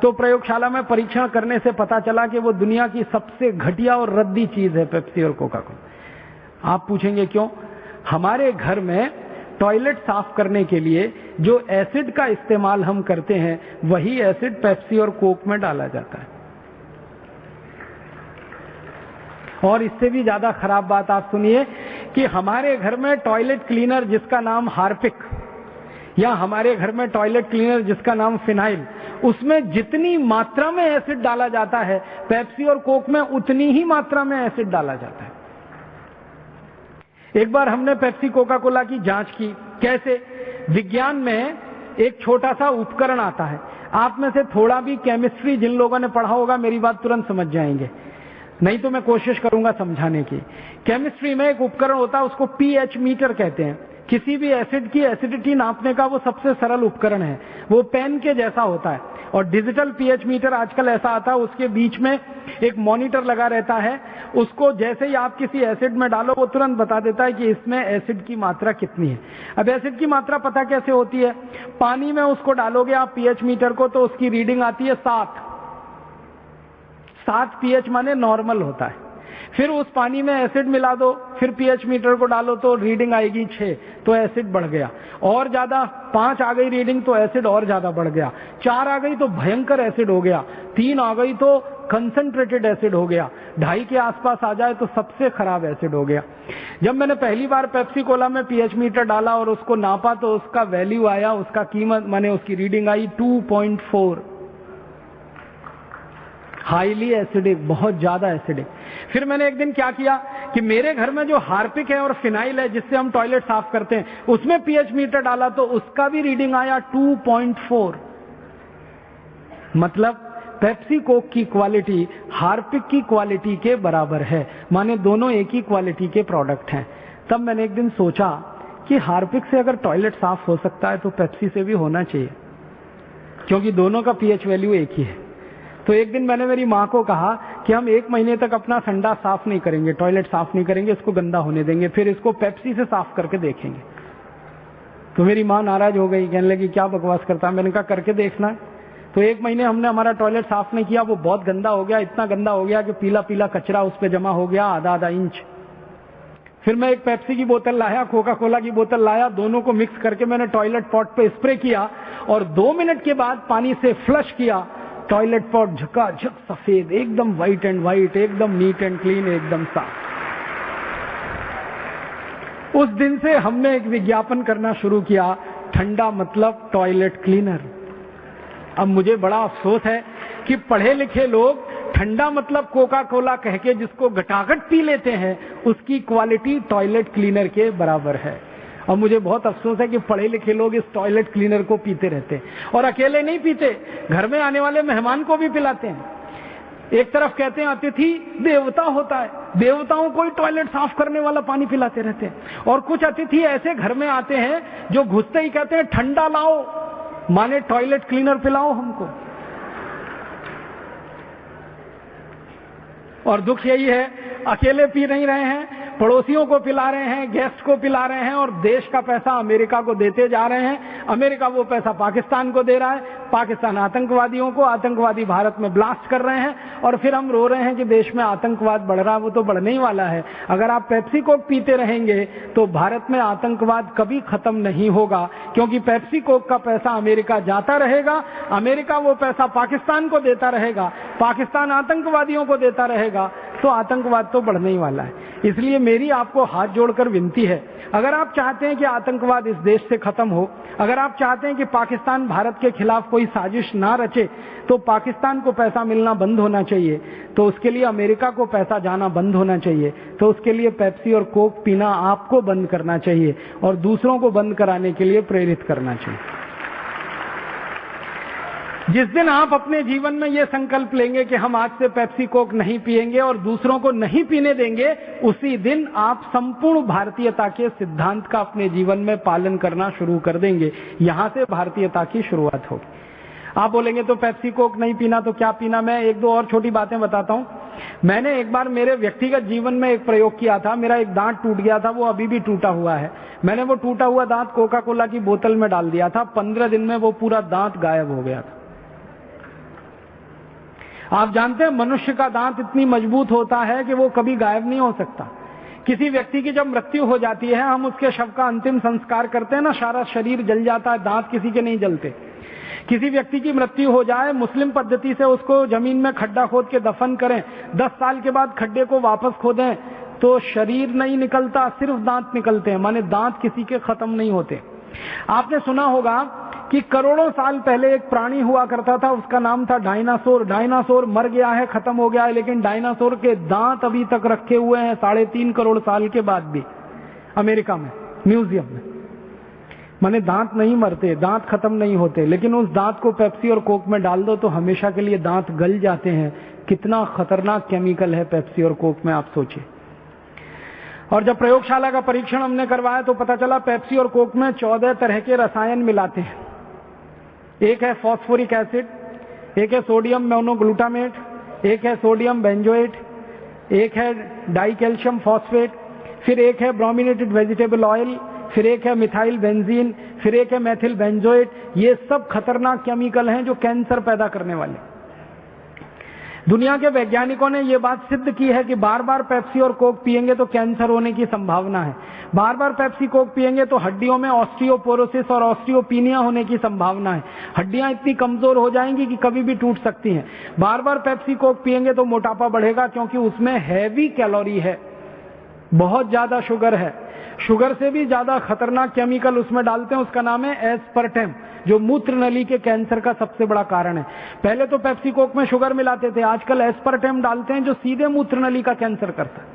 तो प्रयोगशाला में परीक्षण करने से पता चला कि वो दुनिया की सबसे घटिया और रद्दी चीज है, पेप्सी और कोका कोला। आप पूछेंगे क्यों? हमारे घर में टॉयलेट साफ करने के लिए जो एसिड का इस्तेमाल हम करते हैं, वही एसिड पेप्सी और कोक में डाला जाता है। और इससे भी ज्यादा खराब बात आप सुनिए कि हमारे घर में टॉयलेट क्लीनर जिसका नाम हार्पिक, या हमारे घर में टॉयलेट क्लीनर जिसका नाम फिनाइल, उसमें जितनी मात्रा में एसिड डाला जाता है, पेप्सी और कोक में उतनी ही मात्रा में एसिड डाला जाता है। एक बार हमने पेप्सी कोका कोला की जांच की। कैसे? विज्ञान में एक छोटा सा उपकरण आता है। आप में से थोड़ा भी केमिस्ट्री जिन लोगों ने पढ़ा होगा मेरी बात तुरंत समझ जाएंगे, नहीं तो मैं कोशिश करूंगा समझाने की। केमिस्ट्री में एक उपकरण होता है, उसको पीएच मीटर कहते हैं। किसी भी एसिड की एसिडिटी नापने का वो सबसे सरल उपकरण है। वो पेन के जैसा होता है। और डिजिटल पीएच मीटर आजकल ऐसा आता है, उसके बीच में एक मॉनिटर लगा रहता है। उसको जैसे ही आप किसी एसिड में डालो, वो तुरंत बता देता है कि इसमें एसिड की मात्रा कितनी है। अब एसिड की मात्रा पता कैसे होती है? पानी में उसको डालोगे आप पीएच मीटर को, तो उसकी रीडिंग आती है 7 पीएच माने नॉर्मल होता है। फिर उस पानी में एसिड मिला दो, फिर पीएच मीटर को डालो तो रीडिंग आएगी 6, तो एसिड बढ़ गया। और ज्यादा 5 आ गई रीडिंग तो एसिड और ज्यादा बढ़ गया। 4 आ गई तो भयंकर एसिड हो गया। 3 आ गई तो कंसंट्रेटेड एसिड हो गया। 2.5 के आसपास आ जाए तो सबसे खराब एसिड हो गया। जब मैंने पहली बार पेप्सी कोला में पीएच मीटर डाला और उसको नापा, तो उसका वैल्यू आया, उसका कीमत माने उसकी रीडिंग आई 2.4। हाईली एसिडिक, बहुत ज्यादा एसिडिक। फिर मैंने एक दिन क्या किया कि मेरे घर में जो हार्पिक है और फिनाइल है जिससे हम टॉयलेट साफ करते हैं, उसमें पीएच मीटर डाला तो उसका भी रीडिंग आया 2.4। मतलब पेप्सी कोक की क्वालिटी हार्पिक की क्वालिटी के बराबर है, माने दोनों एक ही क्वालिटी के प्रोडक्ट हैं। तब मैंने एक दिन सोचा कि हार्पिक से अगर टॉयलेट साफ हो सकता है तो पेप्सी से भी होना चाहिए, क्योंकि दोनों का पीएच वैल्यू एक ही है। तो एक दिन मैंने मेरी माँ को कहा कि हम 1 महीने तक अपना संडास साफ नहीं करेंगे, टॉयलेट साफ नहीं करेंगे, इसको गंदा होने देंगे, फिर इसको पेप्सी से साफ करके देखेंगे। तो मेरी माँ नाराज हो गई, कहने लगी क्या बकवास करता है। मैंने कहा करके देखना है। तो 1 महीने हमने हमारा टॉयलेट साफ नहीं किया, वो बहुत गंदा हो गया, इतना गंदा हो गया कि पीला पीला कचरा उस पर जमा हो गया आधा इंच। फिर मैं एक पेप्सी की बोतल लाया, कोका कोला की बोतल लाया, दोनों को मिक्स करके मैंने टॉयलेट पॉट पे स्प्रे किया और 2 मिनट के बाद पानी से फ्लश किया। टॉयलेट पॉट झकाझक सफेद, एकदम व्हाइट एंड व्हाइट, एकदम नीट एंड क्लीन, एकदम साफ। उस दिन से हमने एक विज्ञापन करना शुरू किया, ठंडा मतलब टॉयलेट क्लीनर। अब मुझे बड़ा अफसोस है कि पढ़े लिखे लोग ठंडा मतलब कोका कोला कह के जिसको घटाघट पी लेते हैं, उसकी क्वालिटी टॉयलेट क्लीनर के बराबर है। और मुझे बहुत अफसोस है कि पढ़े लिखे लोग इस टॉयलेट क्लीनर को पीते रहते हैं। और अकेले नहीं पीते, घर में आने वाले मेहमान को भी पिलाते हैं। एक तरफ कहते हैं अतिथि देवता होता है, देवताओं को ही टॉयलेट साफ करने वाला पानी पिलाते रहते हैं। और कुछ अतिथि ऐसे घर में आते हैं जो घुसते ही कहते हैं ठंडा लाओ, माने टॉयलेट क्लीनर पिलाओ हमको। और दुख यही है, अकेले पी नहीं रहे हैं, पड़ोसियों को पिला रहे हैं, गेस्ट को पिला रहे हैं, और देश का पैसा अमेरिका को देते जा रहे हैं। अमेरिका वो पैसा पाकिस्तान को दे रहा है, पाकिस्तान आतंकवादियों को, आतंकवादी भारत में ब्लास्ट कर रहे हैं। और फिर हम रो रहे हैं कि देश में आतंकवाद बढ़ रहा है। वो तो बढ़ने ही वाला है। अगर आप पेप्सी कोक पीते रहेंगे तो भारत में आतंकवाद कभी खत्म नहीं होगा, क्योंकि पेप्सी कोक का पैसा अमेरिका जाता रहेगा, अमेरिका वो पैसा पाकिस्तान को देता रहेगा, पाकिस्तान आतंकवादियों को देता रहेगा, तो आतंकवाद तो बढ़ने ही वाला है। इसलिए मेरी आपको हाथ जोड़कर विनती है, अगर आप चाहते हैं कि आतंकवाद इस देश से खत्म हो, अगर आप चाहते हैं कि पाकिस्तान भारत के खिलाफ कोई साजिश ना रचे, तो पाकिस्तान को पैसा मिलना बंद होना चाहिए, तो उसके लिए अमेरिका को पैसा जाना बंद होना चाहिए, तो उसके लिए पेप्सी और कोक पीना आपको बंद करना चाहिए और दूसरों को बंद कराने के लिए प्रेरित करना चाहिए। जिस दिन आप अपने जीवन में ये संकल्प लेंगे कि हम आज से पेप्सी कोक नहीं पिएंगे और दूसरों को नहीं पीने देंगे, उसी दिन आप संपूर्ण भारतीयता के सिद्धांत का अपने जीवन में पालन करना शुरू कर देंगे। यहां से भारतीयता की शुरुआत होगी। आप बोलेंगे तो पेप्सी कोक नहीं पीना तो क्या पीना? मैं एक दो और छोटी बातें बताता हूं। मैंने एक बार मेरे व्यक्तिगत जीवन में एक प्रयोग किया था। मेरा एक दांत टूट गया था, वो अभी भी टूटा हुआ है। मैंने वो टूटा हुआ दांत कोका कोला की बोतल में डाल दिया था। 15 दिन में वो पूरा दांत गायब हो गया था। आप जानते हैं मनुष्य का दांत इतनी मजबूत होता है कि वो कभी गायब नहीं हो सकता। किसी व्यक्ति की जब मृत्यु हो जाती है, हम उसके शव का अंतिम संस्कार करते हैं ना, सारा शरीर जल जाता है, दांत किसी के नहीं जलते। किसी व्यक्ति की मृत्यु हो जाए, मुस्लिम पद्धति से उसको जमीन में खड्डा खोद के दफन करें, 10 साल के बाद खड्डे को वापस खोदें तो शरीर नहीं निकलता, सिर्फ दांत निकलते हैं। माने दांत किसी के खत्म नहीं होते। आपने सुना होगा कि करोड़ों साल पहले एक प्राणी हुआ करता था, उसका नाम था डायनासोर। डायनासोर मर गया है, खत्म हो गया है, लेकिन डायनासोर के दांत अभी तक रखे हुए हैं 3.5 करोड़ साल के बाद भी अमेरिका में, म्यूजियम में। माने दांत नहीं मरते, दांत खत्म नहीं होते, लेकिन उस दांत को पेप्सी और कोक में डाल दो तो हमेशा के लिए दांत गल जाते हैं। कितना खतरनाक केमिकल है पेप्सी और कोक में, आप सोचिए। और जब प्रयोगशाला का परीक्षण हमने करवाया तो पता चला पेप्सी और कोक में 14 तरह के रसायन मिलाते हैं। एक है फॉस्फोरिक एसिड, एक है सोडियम मोनोग्लूटामेट, एक है सोडियम बेंजोएट, एक है डाइकैल्शियम फॉस्फेट, फिर एक है ब्रोमिनेटेड वेजिटेबल ऑयल, फिर एक है मिथाइल बेंजीन, फिर एक है मेथिल बेंजोएट। ये सब खतरनाक केमिकल हैं जो कैंसर पैदा करने वाले। दुनिया के वैज्ञानिकों ने यह बात सिद्ध की है कि बार बार पेप्सी और कोक पिएंगे तो कैंसर होने की संभावना है। बार बार पेप्सी कोक पिएंगे तो हड्डियों में ऑस्टियोपोरोसिस और ऑस्टियोपीनिया होने की संभावना है। हड्डियां इतनी कमजोर हो जाएंगी कि कभी भी टूट सकती हैं। बार बार पेप्सी कोक पिएंगे तो मोटापा बढ़ेगा, क्योंकि उसमें हैवी कैलोरी है, बहुत ज्यादा शुगर है। शुगर से भी ज्यादा खतरनाक केमिकल उसमें डालते हैं, उसका नाम है एस्पर्टेम, जो मूत्र नली के कैंसर का सबसे बड़ा कारण है। पहले तो पेप्सी कोक में शुगर मिलाते थे, आजकल एस्पर्टेम डालते हैं जो सीधे मूत्र नली का कैंसर करता है।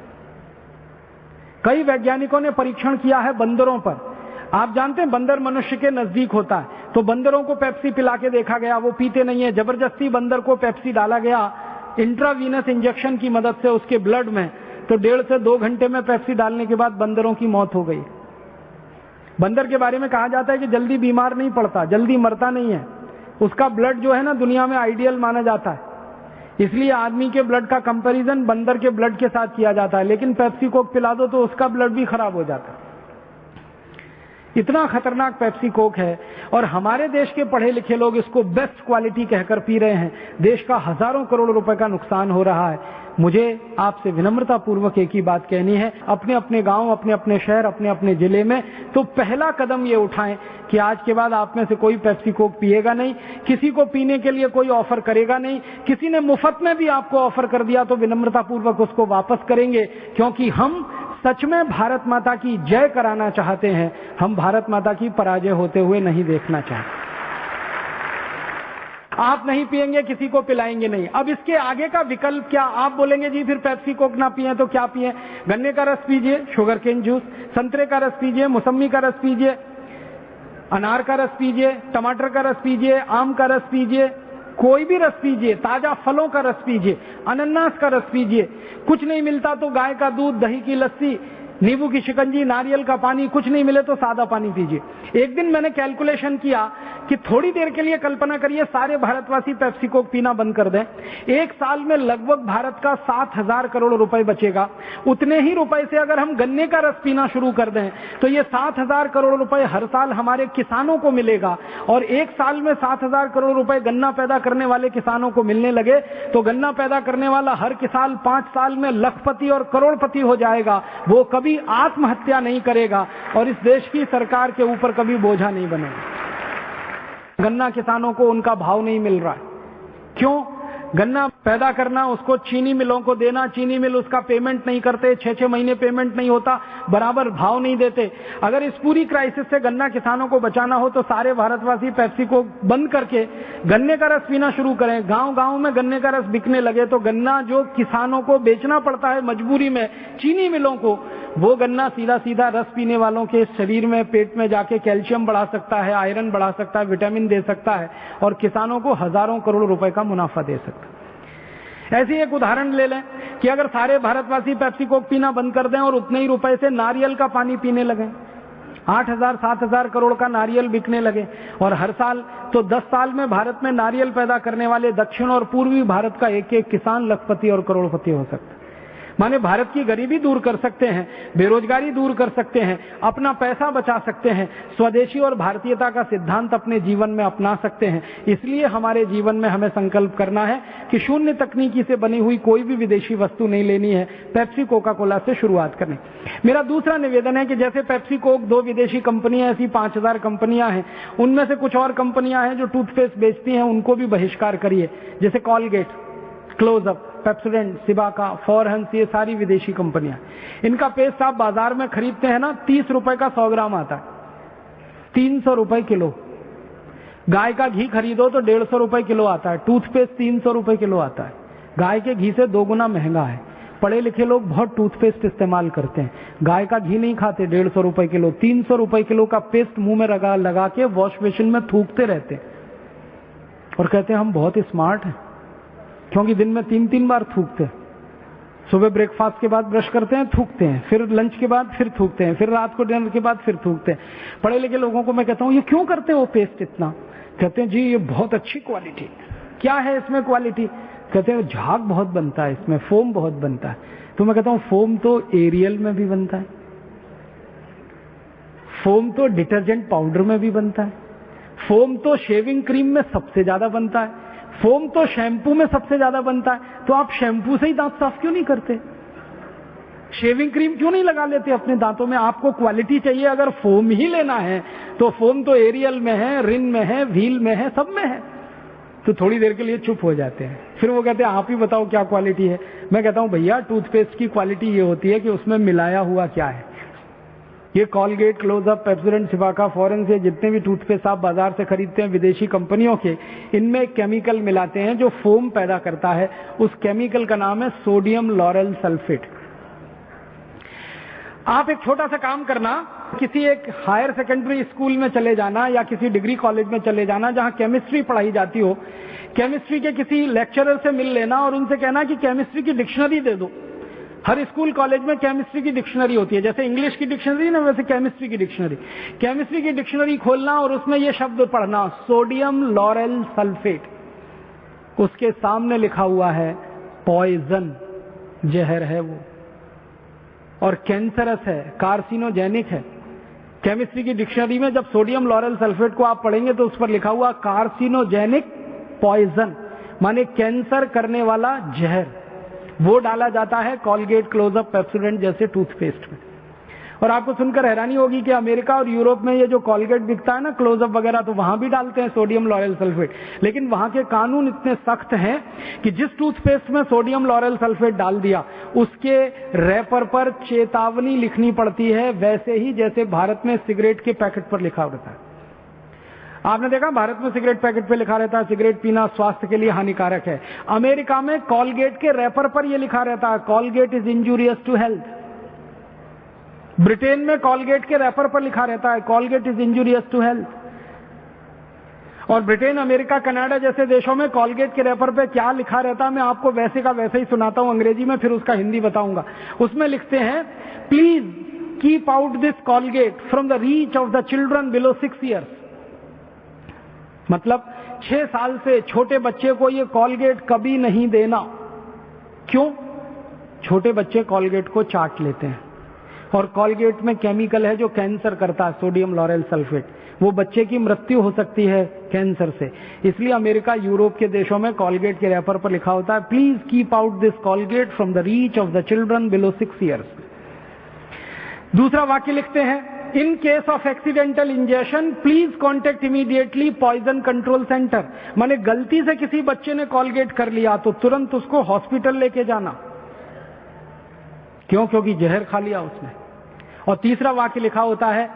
कई वैज्ञानिकों ने परीक्षण किया है बंदरों पर। आप जानते हैं बंदर मनुष्य के नजदीक होता है, तो बंदरों को पेप्सी पिला के देखा गया, वो पीते नहीं है। जबरदस्ती बंदर को पेप्सी डाला गया इंट्रावीनस इंजेक्शन की मदद से उसके ब्लड में, तो 1.5 से 2 घंटे में पेप्सी डालने के बाद बंदरों की मौत हो गई। बंदर के बारे में कहा जाता है कि जल्दी बीमार नहीं पड़ता, जल्दी मरता नहीं है। उसका ब्लड जो है ना दुनिया में आइडियल माना जाता है, इसलिए आदमी के ब्लड का कंपैरिजन बंदर के ब्लड के साथ किया जाता है। लेकिन पेप्सी कोक पिला दो तो उसका ब्लड भी खराब हो जाता है। इतना खतरनाक पेप्सी कोक है, और हमारे देश के पढ़े लिखे लोग इसको बेस्ट क्वालिटी कहकर पी रहे हैं। देश का हजारों करोड़ रुपए का नुकसान हो रहा है। मुझे आपसे विनम्रता पूर्वक एक ही बात कहनी है, अपने अपने गांव, अपने अपने शहर, अपने अपने जिले में तो पहला कदम ये उठाएं कि आज के बाद आप में से कोई पेप्सी कोक पिएगा नहीं, किसी को पीने के लिए कोई ऑफर करेगा नहीं। किसी ने मुफ्त में भी आपको ऑफर कर दिया तो विनम्रता पूर्वक उसको वापस करेंगे, क्योंकि हम सच में भारत माता की जय कराना चाहते हैं। हम भारत माता की पराजय होते हुए नहीं देखना चाहते। आप नहीं पिएंगे, किसी को पिलाएंगे नहीं। अब इसके आगे का विकल्प क्या? आप बोलेंगे जी फिर पेप्सी कोक ना पिए तो क्या पिए? गन्ने का रस पीजिए, शुगर केन जूस, संतरे का रस पीजिए, मौसमी का रस पीजिए, अनार का रस पीजिए, टमाटर का रस पीजिए, आम का रस पीजिए, कोई भी रस पीजिए, ताजा फलों का रस पीजिए, अनानास का रस पीजिए। कुछ नहीं मिलता तो गाय का दूध, दही की लस्सी, नींबू की शिकंजी, नारियल का पानी, कुछ नहीं मिले तो सादा पानी पीजिए। एक दिन मैंने कैलकुलेशन किया कि थोड़ी देर के लिए कल्पना करिए सारे भारतवासी पेप्सी कोक पीना बंद कर दें, एक साल में लगभग भारत का 7,000 करोड़ रुपए बचेगा। उतने ही रुपए से अगर हम गन्ने का रस पीना शुरू कर दें तो ये 7,000 करोड़ रुपए हर साल हमारे किसानों को मिलेगा, और एक साल में 7,000 करोड़ रुपए गन्ना पैदा करने वाले किसानों को मिलने लगे तो गन्ना पैदा करने वाला हर किसान 5 साल में लखपति और करोड़पति हो जाएगा। वो कभी आत्महत्या नहीं करेगा और इस देश की सरकार के ऊपर कभी बोझा नहीं बनेगा। गन्ना किसानों को उनका भाव नहीं मिल रहा है, क्यों? गन्ना पैदा करना, उसको चीनी मिलों को देना, चीनी मिल उसका पेमेंट नहीं करते, 6-6 महीने पेमेंट नहीं होता, बराबर भाव नहीं देते। अगर इस पूरी क्राइसिस से गन्ना किसानों को बचाना हो तो सारे भारतवासी पेप्सी को बंद करके गन्ने का रस पीना शुरू करें। गांव गांव में गन्ने का रस बिकने लगे तो गन्ना जो किसानों को बेचना पड़ता है मजबूरी में चीनी मिलों को, वो गन्ना सीधा सीधा रस पीने वालों के शरीर में, पेट में जाके कैल्शियम बढ़ा सकता है, आयरन बढ़ा सकता है, विटामिन दे सकता है और किसानों को हजारों करोड़ रुपए का मुनाफा दे सकता है। ऐसी एक उदाहरण ले लें कि अगर सारे भारतवासी पेप्सी कोक पीना बंद कर दें और उतने ही रुपए से नारियल का पानी पीने लगे, 8,000-7,000 करोड़ का नारियल बिकने लगे और हर साल तो 10 साल में भारत में नारियल पैदा करने वाले दक्षिण और पूर्वी भारत का एक एक किसान लखपति और करोड़पति हो सकता है। माने भारत की गरीबी दूर कर सकते हैं, बेरोजगारी दूर कर सकते हैं, अपना पैसा बचा सकते हैं, स्वदेशी और भारतीयता का सिद्धांत अपने जीवन में अपना सकते हैं। इसलिए हमारे जीवन में हमें संकल्प करना है कि शून्य तकनीकी से बनी हुई कोई भी विदेशी वस्तु नहीं लेनी है, पेप्सी कोका कोला से शुरुआत करनी। मेरा दूसरा निवेदन है कि जैसे पेप्सी कोक 2 विदेशी कंपनियां, ऐसी 5,000 कंपनियां हैं, उनमें से कुछ और कंपनियां हैं जो टूथपेस्ट बेचती हैं, उनको भी बहिष्कार करिए। जैसे Colgate, Closeup, Pepsodent, Cibaca, Forhans, ये सारी विदेशी कंपनियां। इनका पेस्ट आप बाजार में खरीदते हैं ना, 30 रुपए का 100 ग्राम आता है, 300 रुपए किलो। गाय का घी खरीदो तो 150 रुपए किलो आता है, टूथपेस्ट 300 रुपए किलो आता है। गाय के घी से 2 गुना महंगा है। पढ़े लिखे लोग बहुत टूथपेस्ट इस्तेमाल करते हैं, गाय का घी नहीं खाते। 150 रुपए किलो, 300 रुपए किलो का पेस्ट मुंह में लगा के वॉश बेसिन में थूकते रहते और कहते हैं हम बहुत स्मार्ट हैं, क्योंकि दिन में 3-3 बार थूकते हैं। सुबह ब्रेकफास्ट के बाद ब्रश करते हैं, थूकते हैं, फिर लंच के बाद फिर थूकते हैं, फिर रात को डिनर के बाद फिर थूकते हैं। पढ़े लिखे लोगों को मैं कहता हूं ये क्यों करते हो पेस्ट इतना? कहते हैं जी ये बहुत अच्छी क्वालिटी। क्या है इसमें क्वालिटी? कहते हैं झाग बहुत बनता है इसमें, फोम बहुत बनता है। तो मैं कहता हूं फोम तो एरियल में भी बनता है, फोम तो डिटर्जेंट पाउडर में भी बनता है, फोम तो शेविंग क्रीम में सबसे ज्यादा बनता है, फोम तो शैम्पू में सबसे ज्यादा बनता है। तो आप शैम्पू से ही दांत साफ क्यों नहीं करते? शेविंग क्रीम क्यों नहीं लगा लेते अपने दांतों में? आपको क्वालिटी चाहिए, अगर फोम ही लेना है तो फोम तो एरियल में है, रिन में है, व्हील में है, सब में है। तो थोड़ी देर के लिए चुप हो जाते हैं, फिर वो कहते हैं आप ही बताओ क्या क्वालिटी है। मैं कहता हूं भैया टूथपेस्ट की क्वालिटी ये होती है कि उसमें मिलाया हुआ क्या है। ये Colgate, Closeup, Pepsodent, Cibaca, foreign से जितने भी टूथपेस्ट आप बाजार से खरीदते हैं विदेशी कंपनियों के, इनमें केमिकल मिलाते हैं जो फोम पैदा करता है। उस केमिकल का नाम है सोडियम लॉरेल सल्फेट। आप एक छोटा सा काम करना, किसी एक हायर सेकेंडरी स्कूल में चले जाना या किसी डिग्री कॉलेज में चले जाना जहां केमिस्ट्री पढ़ाई जाती हो, केमिस्ट्री के किसी लेक्चरर से मिल लेना और उनसे कहना कि केमिस्ट्री की डिक्शनरी दे दो। हर स्कूल कॉलेज में केमिस्ट्री की डिक्शनरी होती है, जैसे इंग्लिश की डिक्शनरी ना वैसे केमिस्ट्री की डिक्शनरी। केमिस्ट्री की डिक्शनरी खोलना और उसमें यह शब्द पढ़ना सोडियम लॉरेल सल्फेट। उसके सामने लिखा हुआ है पॉइजन, जहर है वो, और कैंसरस है, कार्सिनोजेनिक है। केमिस्ट्री की डिक्शनरी में जब सोडियम लॉरेल सल्फेट को आप पढ़ेंगे तो उस पर लिखा हुआ कार्सिनोजेनिक पॉइजन, माने कैंसर करने वाला जहर, वो डाला जाता है कॉलगेट, क्लोजअप, पेप्सोडेंट जैसे टूथपेस्ट में। और आपको सुनकर हैरानी होगी कि अमेरिका और यूरोप में ये जो कॉलगेट बिकता है ना, क्लोजअप वगैरह, तो वहां भी डालते हैं सोडियम लॉरेल सल्फेट। लेकिन वहां के कानून इतने सख्त हैं कि जिस टूथपेस्ट में सोडियम लॉरेल सल्फेट डाल दिया उसके रैपर पर चेतावनी लिखनी पड़ती है, वैसे ही जैसे भारत में सिगरेट के पैकेट पर लिखा होता है। आपने देखा भारत में सिगरेट पैकेट पे लिखा रहता है सिगरेट पीना स्वास्थ्य के लिए हानिकारक है। अमेरिका में कॉलगेट के रैपर पर यह लिखा रहता है Colgate is injurious to health. Britain में कॉलगेट के रैपर पर लिखा रहता है Colgate is injurious to health. और ब्रिटेन, अमेरिका, कनाडा जैसे देशों में कॉलगेट के रैपर पे क्या लिखा रहता है मैं आपको वैसे का वैसे ही सुनाता हूं अंग्रेजी में, फिर उसका हिंदी बताऊंगा। उसमें लिखते हैं please keep out this Colgate from the reach of the children below 6 years. मतलब 6 साल से छोटे बच्चे को ये कॉलगेट कभी नहीं देना। क्यों? छोटे बच्चे कॉलगेट को चाट लेते हैं और कॉलगेट में केमिकल है जो कैंसर करता है, सोडियम लॉरेल सल्फेट। वो बच्चे की मृत्यु हो सकती है कैंसर से। इसलिए अमेरिका, यूरोप के देशों में कॉलगेट के रैपर पर लिखा होता है please keep out this Colgate from the reach of the children below 6 years. दूसरा वाक्य लिखते हैं in case of accidental injection please contact immediately poison control centre. माने गलती से किसी बच्चे ने कॉलगेट कर लिया तो तुरंत उसको हॉस्पिटल लेके जाना। क्यों? क्योंकि जहर खा लिया उसने। और तीसरा वाक्य लिखा होता है,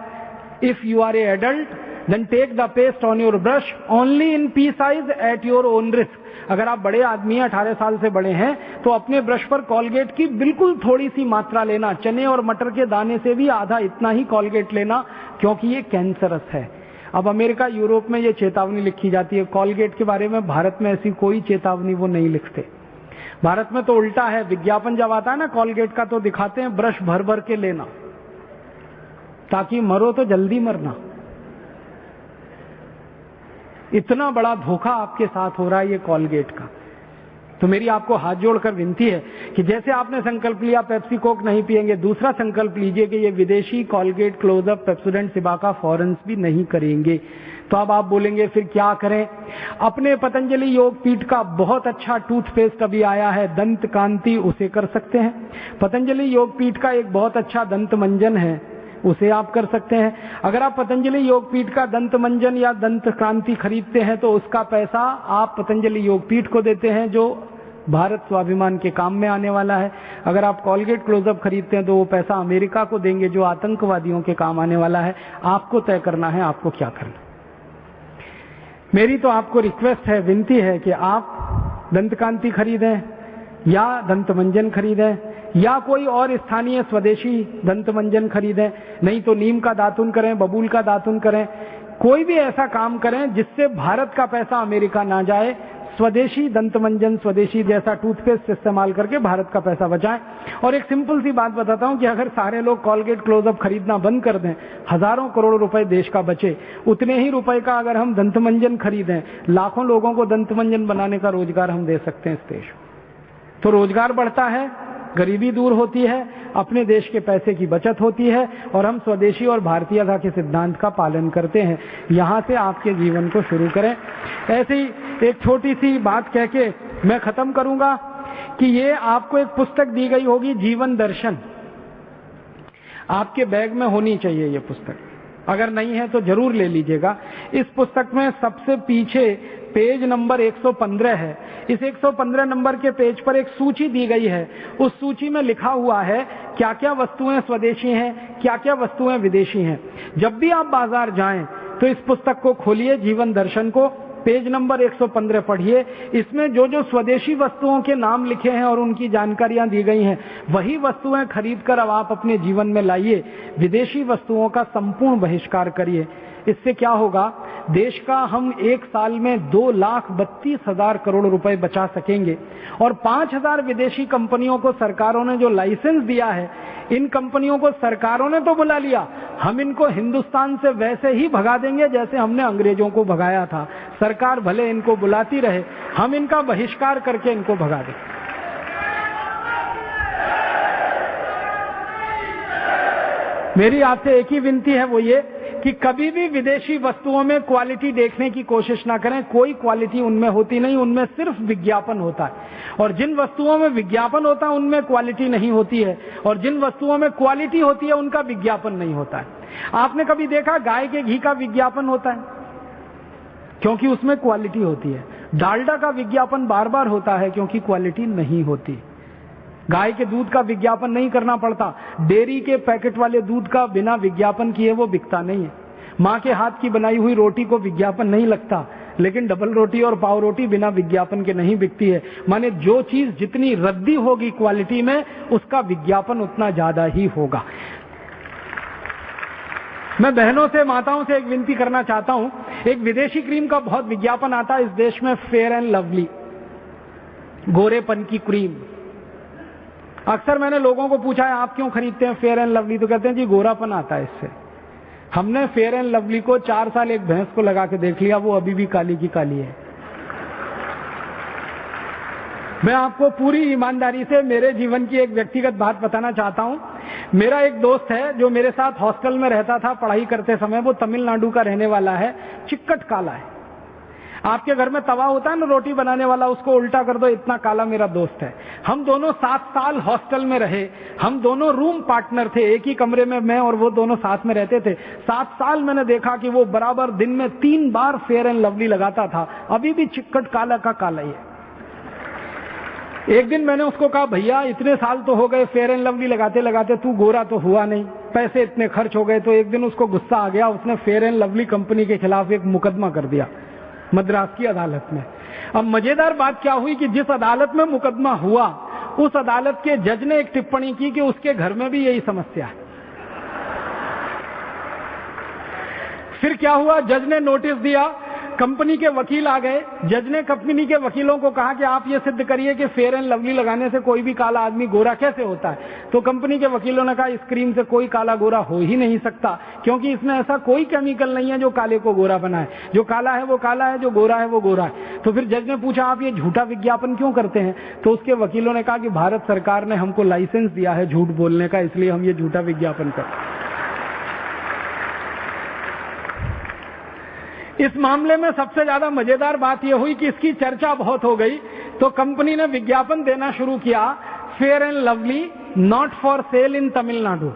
if you are a adult then take the paste on your brush only in pea size at your own risk. अगर आप बड़े आदमी 18 साल से बड़े हैं तो अपने ब्रश पर कॉलगेट की बिल्कुल थोड़ी सी मात्रा लेना, चने और मटर के दाने से भी आधा इतना ही कॉलगेट लेना, क्योंकि ये कैंसरस है। अब अमेरिका, यूरोप में ये चेतावनी लिखी जाती है कॉलगेट के बारे में, भारत में ऐसी कोई चेतावनी वो नहीं लिखते। भारत में तो उल्टा है, विज्ञापन जब आता है ना कॉलगेट का तो दिखाते हैं ब्रश भर भर के लेना, ताकि मरो तो जल्दी मरना। इतना बड़ा धोखा आपके साथ हो रहा है ये कॉलगेट का। तो मेरी आपको हाथ जोड़कर विनती है कि जैसे आपने संकल्प लिया पेप्सी कोक नहीं पिएंगे, दूसरा संकल्प लीजिए कि ये विदेशी कॉलगेट, क्लोजअप, पेप्सोडेंट, सिबाका, फॉरेंस भी नहीं करेंगे। तो अब आप बोलेंगे फिर क्या करें? अपने पतंजलि योग पीठ का बहुत अच्छा टूथपेस्ट अभी आया है, दंत कांति, उसे कर सकते हैं। पतंजलि योग पीठ का एक बहुत अच्छा दंत मंजन है, उसे आप कर सकते हैं। अगर आप पतंजलि योग पीठ का दंत मंजन या दंत कांति खरीदते हैं तो उसका पैसा आप पतंजलि योग पीठ को देते हैं, जो भारत स्वाभिमान के काम में आने वाला है। अगर आप कॉलगेट क्लोजअप खरीदते हैं तो वो पैसा अमेरिका को देंगे, जो आतंकवादियों के काम आने वाला है। आपको तय करना है आपको क्या करना। मेरी तो आपको रिक्वेस्ट है, विनती है कि आप दंत कांति खरीदें या दंत मंजन खरीदें या कोई और स्थानीय स्वदेशी दंत मंजन खरीदें, नहीं तो नीम का दातुन करें, बबूल का दातुन करें, कोई भी ऐसा काम करें जिससे भारत का पैसा अमेरिका ना जाए। स्वदेशी दंत मंजन, स्वदेशी जैसा टूथपेस्ट इस्तेमाल करके भारत का पैसा बचाएं। और एक सिंपल सी बात बताता हूं कि अगर सारे लोग कॉलगेट क्लोजअप खरीदना बंद कर दें, हजारों करोड़ रुपए देश का बचे। उतने ही रुपए का अगर हम दंत मंजन खरीदें, लाखों लोगों को दंत मंजन बनाने का रोजगार हम दे सकते हैं इस देश में। तो रोजगार बढ़ता है, गरीबी दूर होती है, अपने देश के पैसे की बचत होती है और हम स्वदेशी और भारतीयता के सिद्धांत का पालन करते हैं। यहां से आपके जीवन को शुरू करें। ऐसी एक छोटी सी बात कह के मैं खत्म करूंगा कि ये आपको एक पुस्तक दी गई होगी, जीवन दर्शन। आपके बैग में होनी चाहिए ये पुस्तक, अगर नहीं है तो जरूर ले लीजिएगा। इस पुस्तक में सबसे पीछे पेज नंबर 115 है। इस 115 नंबर के पेज पर एक सूची दी गई है। उस सूची में लिखा हुआ है क्या क्या वस्तुएं स्वदेशी हैं, क्या क्या वस्तुएं विदेशी हैं। जब भी आप बाजार जाएं तो इस पुस्तक को खोलिए, जीवन दर्शन को, पेज नंबर 115 पढ़िए। इसमें जो जो स्वदेशी वस्तुओं के नाम लिखे हैं और उनकी जानकारियां दी गई हैं, वही वस्तुएं खरीदकर अब आप अपने जीवन में लाइए। विदेशी वस्तुओं का संपूर्ण बहिष्कार करिए। इससे क्या होगा, देश का हम एक साल में 2,32,000 करोड़ रुपए बचा सकेंगे। और 5,000 विदेशी कंपनियों को सरकारों ने जो लाइसेंस दिया है, इन कंपनियों को सरकारों ने तो बुला लिया, हम इनको हिंदुस्तान से वैसे ही भगा देंगे जैसे हमने अंग्रेजों को भगाया था। सरकार भले इनको बुलाती रहे, हम इनका बहिष्कार करके इनको भगा दें। मेरी आपसे एक ही विनती है, वो ये कि कभी भी विदेशी वस्तुओं में क्वालिटी देखने की कोशिश ना करें। कोई क्वालिटी उनमें होती नहीं, उनमें सिर्फ विज्ञापन होता है। और जिन वस्तुओं में विज्ञापन होता है उनमें क्वालिटी नहीं होती है, और जिन वस्तुओं में क्वालिटी होती है उनका विज्ञापन नहीं होता है। आपने कभी देखा गाय के घी का विज्ञापन होता है? क्योंकि उसमें क्वालिटी होती है। डालडा का विज्ञापन बार बार होता है क्योंकि क्वालिटी नहीं होती। गाय के दूध का विज्ञापन नहीं करना पड़ता। डेयरी के पैकेट वाले दूध का बिना विज्ञापन किए वो बिकता नहीं है। माँ के हाथ की बनाई हुई रोटी को विज्ञापन नहीं लगता, लेकिन डबल रोटी और पाव रोटी बिना विज्ञापन के नहीं बिकती है। माने जो चीज जितनी रद्दी होगी क्वालिटी में, उसका विज्ञापन उतना ज्यादा ही होगा। मैं बहनों से, माताओं से एक विनती करना चाहता हूं। एक विदेशी क्रीम का बहुत विज्ञापन आता है इस देश में, फेयर एंड लवली, गोरेपन की क्रीम। अक्सर मैंने लोगों को पूछा है आप क्यों खरीदते हैं फेयर एंड लवली, तो कहते हैं जी गोरापन आता है इससे। हमने फेयर एंड लवली को 4 साल एक भैंस को लगा के देख लिया, वो अभी भी काली की काली है। मैं आपको पूरी ईमानदारी से मेरे जीवन की एक व्यक्तिगत बात बताना चाहता हूं। मेरा एक दोस्त है जो मेरे साथ हॉस्टल में रहता था पढ़ाई करते समय, वो तमिलनाडु का रहने वाला है, चिक्कट काला है। आपके घर में तवा होता है ना रोटी बनाने वाला, उसको उल्टा कर दो, इतना काला मेरा दोस्त है। हम दोनों 7 साल हॉस्टल में रहे, हम दोनों रूम पार्टनर थे, एक ही कमरे में मैं और वो दोनों साथ में रहते थे। 7 साल मैंने देखा कि वो बराबर दिन में 3 बार फेयर एंड लवली लगाता था, अभी भी चिक्कट काला का काला ही है। एक दिन मैंने उसको कहा, भैया इतने साल तो हो गए फेयर एंड लवली लगाते लगाते, तू गोरा तो हुआ नहीं, पैसे इतने खर्च हो गए। तो एक दिन उसको गुस्सा आ गया, उसने फेयर एंड लवली कंपनी के खिलाफ एक मुकदमा कर दिया मद्रास की अदालत में। अब मजेदार बात क्या हुई कि जिस अदालत में मुकदमा हुआ, उस अदालत के जज ने एक टिप्पणी की कि उसके घर में भी यही समस्या है। फिर क्या हुआ, जज ने नोटिस दिया, कंपनी के वकील आ गए। जज ने कंपनी के वकीलों को कहा कि आप ये सिद्ध करिए कि फेयर एंड लवली लगाने से कोई भी काला आदमी गोरा कैसे होता है। तो कंपनी के वकीलों ने कहा, इस क्रीम से कोई काला गोरा हो ही नहीं सकता, क्योंकि इसमें ऐसा कोई केमिकल नहीं है जो काले को गोरा बनाए। जो काला है वो काला है, जो गोरा है वो गोरा है। तो फिर जज ने पूछा, आप ये झूठा विज्ञापन क्यों करते हैं? तो उसके वकीलों ने कहा कि भारत सरकार ने हमको लाइसेंस दिया है झूठ बोलने का, इसलिए हम ये झूठा विज्ञापन करते हैं। इस मामले में सबसे ज्यादा मजेदार बात यह हुई कि इसकी चर्चा बहुत हो गई, तो कंपनी ने विज्ञापन देना शुरू किया, fair and lovely not for sale in Tamil Nadu,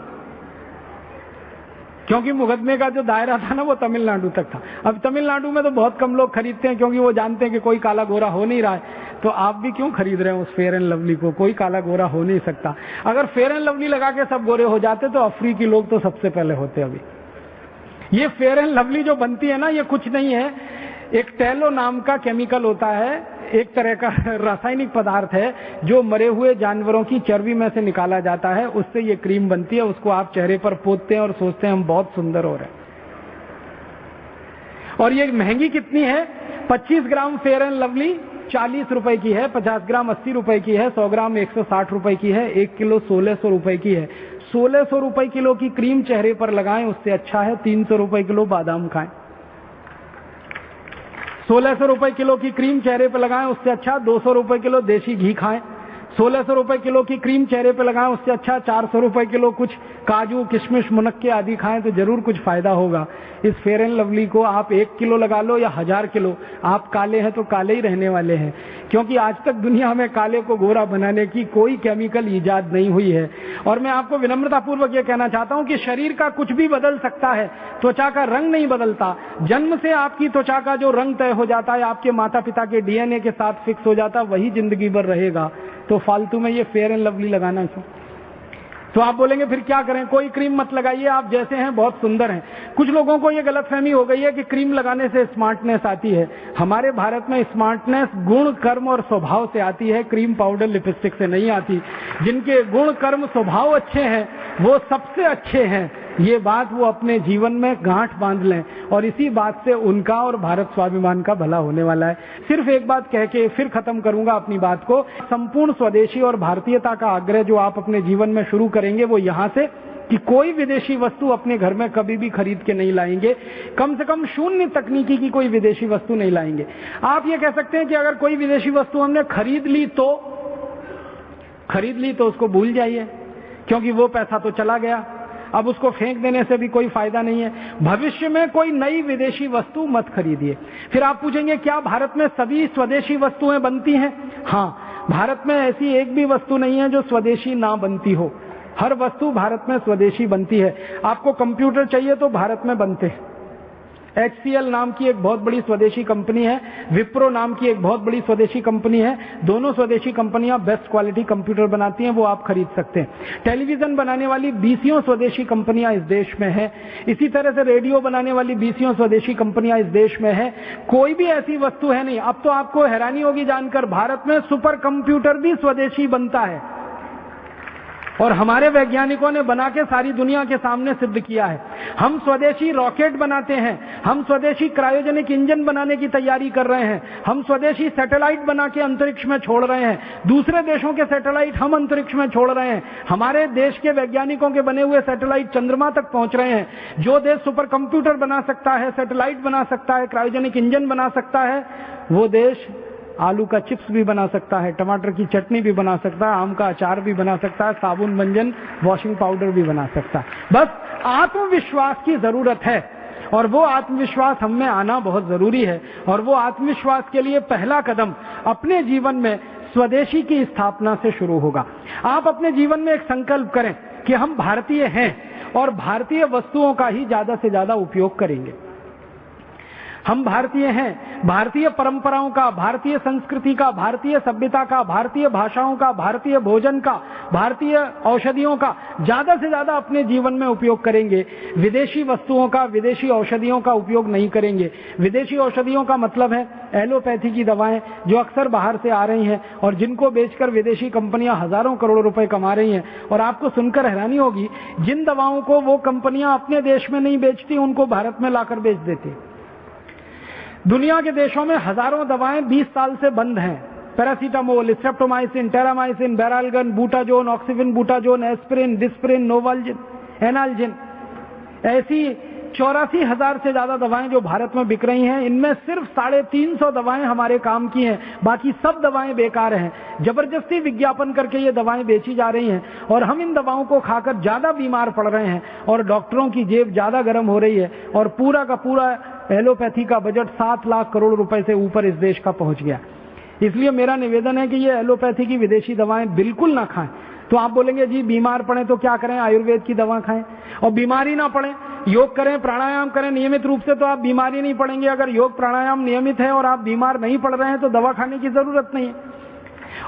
क्योंकि मुकदमे का जो दायरा था ना वो तमिलनाडु तक था। अब तमिलनाडु में तो बहुत कम लोग खरीदते हैं, क्योंकि वो जानते हैं कि कोई काला गोरा हो नहीं रहा है। तो आप भी क्यों खरीद रहे हैं उस फेयर एंड लवली को? कोई काला गोरा हो नहीं सकता। अगर फेयर एंड लवली लगा के सब गोरे हो जाते तो अफ्रीकी लोग तो सबसे पहले होते। अभी ये फेयर एंड लवली जो बनती है ना, ये कुछ नहीं है, एक टैलो नाम का केमिकल होता है, एक तरह का रासायनिक पदार्थ है जो मरे हुए जानवरों की चर्बी में से निकाला जाता है, उससे ये क्रीम बनती है। उसको आप चेहरे पर पोतते हैं और सोचते हैं हम बहुत सुंदर हो रहे हैं। और ये महंगी कितनी है? 25 ग्राम फेयर एंड लवली 40 रुपए की है, 50 ग्राम 80 रुपए की है, 100 ग्राम 160 रुपए की है, 1 किलो 1600 रुपए की है। 1600 रुपए किलो की क्रीम चेहरे पर लगाएं, उससे अच्छा है 300 रुपए किलो बादाम खाएं। 1600 रुपए किलो की क्रीम चेहरे पर लगाएं, उससे अच्छा 200 रुपए किलो देसी घी खाएं। 1600 रुपए किलो की क्रीम चेहरे पर लगाएं, उससे अच्छा 400 रुपए किलो कुछ काजू किशमिश मुनक्के आदि खाएं, तो जरूर कुछ फायदा होगा। इस फेयर एंड लवली को आप 1 किलो लगा लो या 1000 किलो, आप काले हैं तो काले ही रहने वाले हैं, क्योंकि आज तक दुनिया में काले को गोरा बनाने की कोई केमिकल ईजाद नहीं हुई है। और मैं आपको विनम्रतापूर्वक ये कहना चाहता हूं कि शरीर का कुछ भी बदल सकता है, त्वचा का रंग नहीं बदलता। जन्म से आपकी त्वचा का जो रंग तय हो जाता है, आपके माता पिता के डीएनए के साथ फिक्स हो जाता, वही जिंदगी भर रहेगा। तो फालतू में ये फेयर एंड लवली लगाना क्यों? तो आप बोलेंगे फिर क्या करें? कोई क्रीम मत लगाइए, आप जैसे हैं बहुत सुंदर हैं। कुछ लोगों को ये गलतफहमी हो गई है कि क्रीम लगाने से स्मार्टनेस आती है। हमारे भारत में स्मार्टनेस गुण कर्म और स्वभाव से आती है, क्रीम पाउडर लिपस्टिक से नहीं आती। जिनके गुण कर्म स्वभाव अच्छे हैं वो सबसे अच्छे हैं, ये बात वो अपने जीवन में गांठ बांध लें, और इसी बात से उनका और भारत स्वाभिमान का भला होने वाला है। सिर्फ एक बात कह के फिर खत्म करूंगा अपनी बात को। संपूर्ण स्वदेशी और भारतीयता का आग्रह जो आप अपने जीवन में शुरू करेंगे वो यहां से कि कोई विदेशी वस्तु अपने घर में कभी भी खरीद के नहीं लाएंगे, कम से कम शून्य तकनीकी की कोई विदेशी वस्तु नहीं लाएंगे। आप ये कह सकते हैं कि अगर कोई विदेशी वस्तु हमने खरीद ली तो उसको भूल जाइए, क्योंकि वो पैसा तो चला गया, अब उसको फेंक देने से भी कोई फायदा नहीं है। भविष्य में कोई नई विदेशी वस्तु मत खरीदिए। फिर आप पूछेंगे क्या भारत में सभी स्वदेशी वस्तुएं बनती हैं? हाँ, भारत में ऐसी एक भी वस्तु नहीं है जो स्वदेशी ना बनती हो। हर वस्तु भारत में स्वदेशी बनती है। आपको कंप्यूटर चाहिए तो भारत में बनते हैं। HCL नाम की एक बहुत बड़ी स्वदेशी कंपनी है, विप्रो नाम की एक बहुत बड़ी स्वदेशी कंपनी है। दोनों स्वदेशी कंपनियां बेस्ट क्वालिटी कंप्यूटर बनाती हैं, वो आप खरीद सकते हैं। टेलीविजन बनाने वाली 20 स्वदेशी कंपनियां इस देश में हैं। इसी तरह से रेडियो बनाने वाली 20 स्वदेशी कंपनियां इस देश में हैं। कोई भी ऐसी वस्तु है नहीं। अब तो आपको हैरानी होगी जानकर, भारत में सुपर कंप्यूटर भी स्वदेशी बनता है, और हमारे वैज्ञानिकों ने बना के सारी दुनिया के सामने सिद्ध किया है। हम स्वदेशी रॉकेट बनाते हैं, हम स्वदेशी क्रायोजेनिक इंजन बनाने की तैयारी कर रहे हैं, हम स्वदेशी सैटेलाइट बना के अंतरिक्ष में छोड़ रहे हैं, दूसरे देशों के सैटेलाइट हम अंतरिक्ष में छोड़ रहे हैं। हमारे देश के वैज्ञानिकों के बने हुए सैटेलाइट चंद्रमा तक पहुंच रहे हैं। जो देश सुपर कंप्यूटर बना सकता है, सैटेलाइट बना सकता है, क्रायोजेनिक इंजन बना सकता है, वो देश आलू का चिप्स भी बना सकता है, टमाटर की चटनी भी बना सकता है, आम का अचार भी बना सकता है, साबुन मंजन वॉशिंग पाउडर भी बना सकता है। बस आत्मविश्वास की जरूरत है। और वो आत्मविश्वास हम में आना बहुत जरूरी है। और वो आत्मविश्वास के लिए पहला कदम अपने जीवन में स्वदेशी की स्थापना से शुरू होगा। आप अपने जीवन में एक संकल्प करें कि हम भारतीय हैं और भारतीय वस्तुओं का ही ज्यादा से ज्यादा उपयोग करेंगे। हम भारतीय हैं, भारतीय परंपराओं का, भारतीय संस्कृति का, भारतीय सभ्यता का, भारतीय भाषाओं का, भारतीय भोजन का, भारतीय औषधियों का ज्यादा से ज्यादा अपने जीवन में उपयोग करेंगे। विदेशी वस्तुओं का, विदेशी औषधियों का उपयोग नहीं करेंगे। विदेशी औषधियों का मतलब है एलोपैथी की दवाएं जो अक्सर बाहर से आ रही हैं और जिनको बेचकर विदेशी कंपनियां हजारों करोड़ रुपए कमा रही हैं। और आपको सुनकर हैरानी होगी, जिन दवाओं को वो कंपनियां अपने देश में नहीं बेचती उनको भारत में लाकर बेच देती। दुनिया के देशों में हजारों दवाएं 20 साल से बंद हैं। Paracetamol, streptomycin, terramycin, Baralgan, Butazone, Oxyvin, Butazone, aspirin, Disprin, Novalgin, analgin, ऐसी 84,000 से ज्यादा दवाएं जो भारत में बिक रही हैं, इनमें सिर्फ 350 दवाएं हमारे काम की हैं, बाकी सब दवाएं बेकार हैं। जबरदस्ती विज्ञापन करके ये दवाएं बेची जा रही हैं और हम इन दवाओं को खाकर ज्यादा बीमार पड़ रहे हैं और डॉक्टरों की जेब ज्यादा गर्म हो रही है और पूरा का पूरा एलोपैथी का बजट 7 लाख करोड़ रुपए से ऊपर इस देश का पहुंच गया। इसलिए मेरा निवेदन है कि ये एलोपैथी की विदेशी दवाएं बिल्कुल ना खाएं। तो आप बोलेंगे जी बीमार पड़े तो क्या करें, आयुर्वेद की दवा खाएं। और बीमारी ना पड़े, योग करें, प्राणायाम करें नियमित रूप से, तो आप बीमारी नहीं पड़ेंगे। अगर योग प्राणायाम नियमित है और आप बीमार नहीं पड़ रहे हैं तो दवा खाने की जरूरत नहीं है।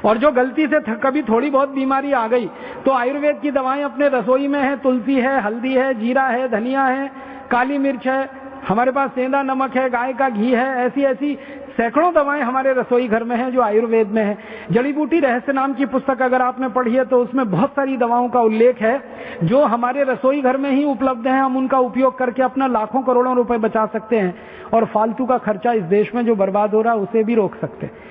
और जो गलती से कभी थोड़ी बहुत बीमारी आ गई तो आयुर्वेद की दवाएं अपने रसोई में है, तुलसी है, हल्दी है, जीरा है, धनिया है, काली मिर्च है, हमारे पास सेंधा नमक है, गाय का घी है, ऐसी ऐसी सैकड़ों दवाएं हमारे रसोई घर में हैं जो आयुर्वेद में है। जड़ी बूटी रहस्य नाम की पुस्तक अगर आपने पढ़ी है तो उसमें बहुत सारी दवाओं का उल्लेख है जो हमारे रसोई घर में ही उपलब्ध है। हम उनका उपयोग करके अपना लाखों करोड़ों रुपए बचा सकते हैं और फालतू का खर्चा इस देश में जो बर्बाद हो रहा है उसे भी रोक सकते हैं।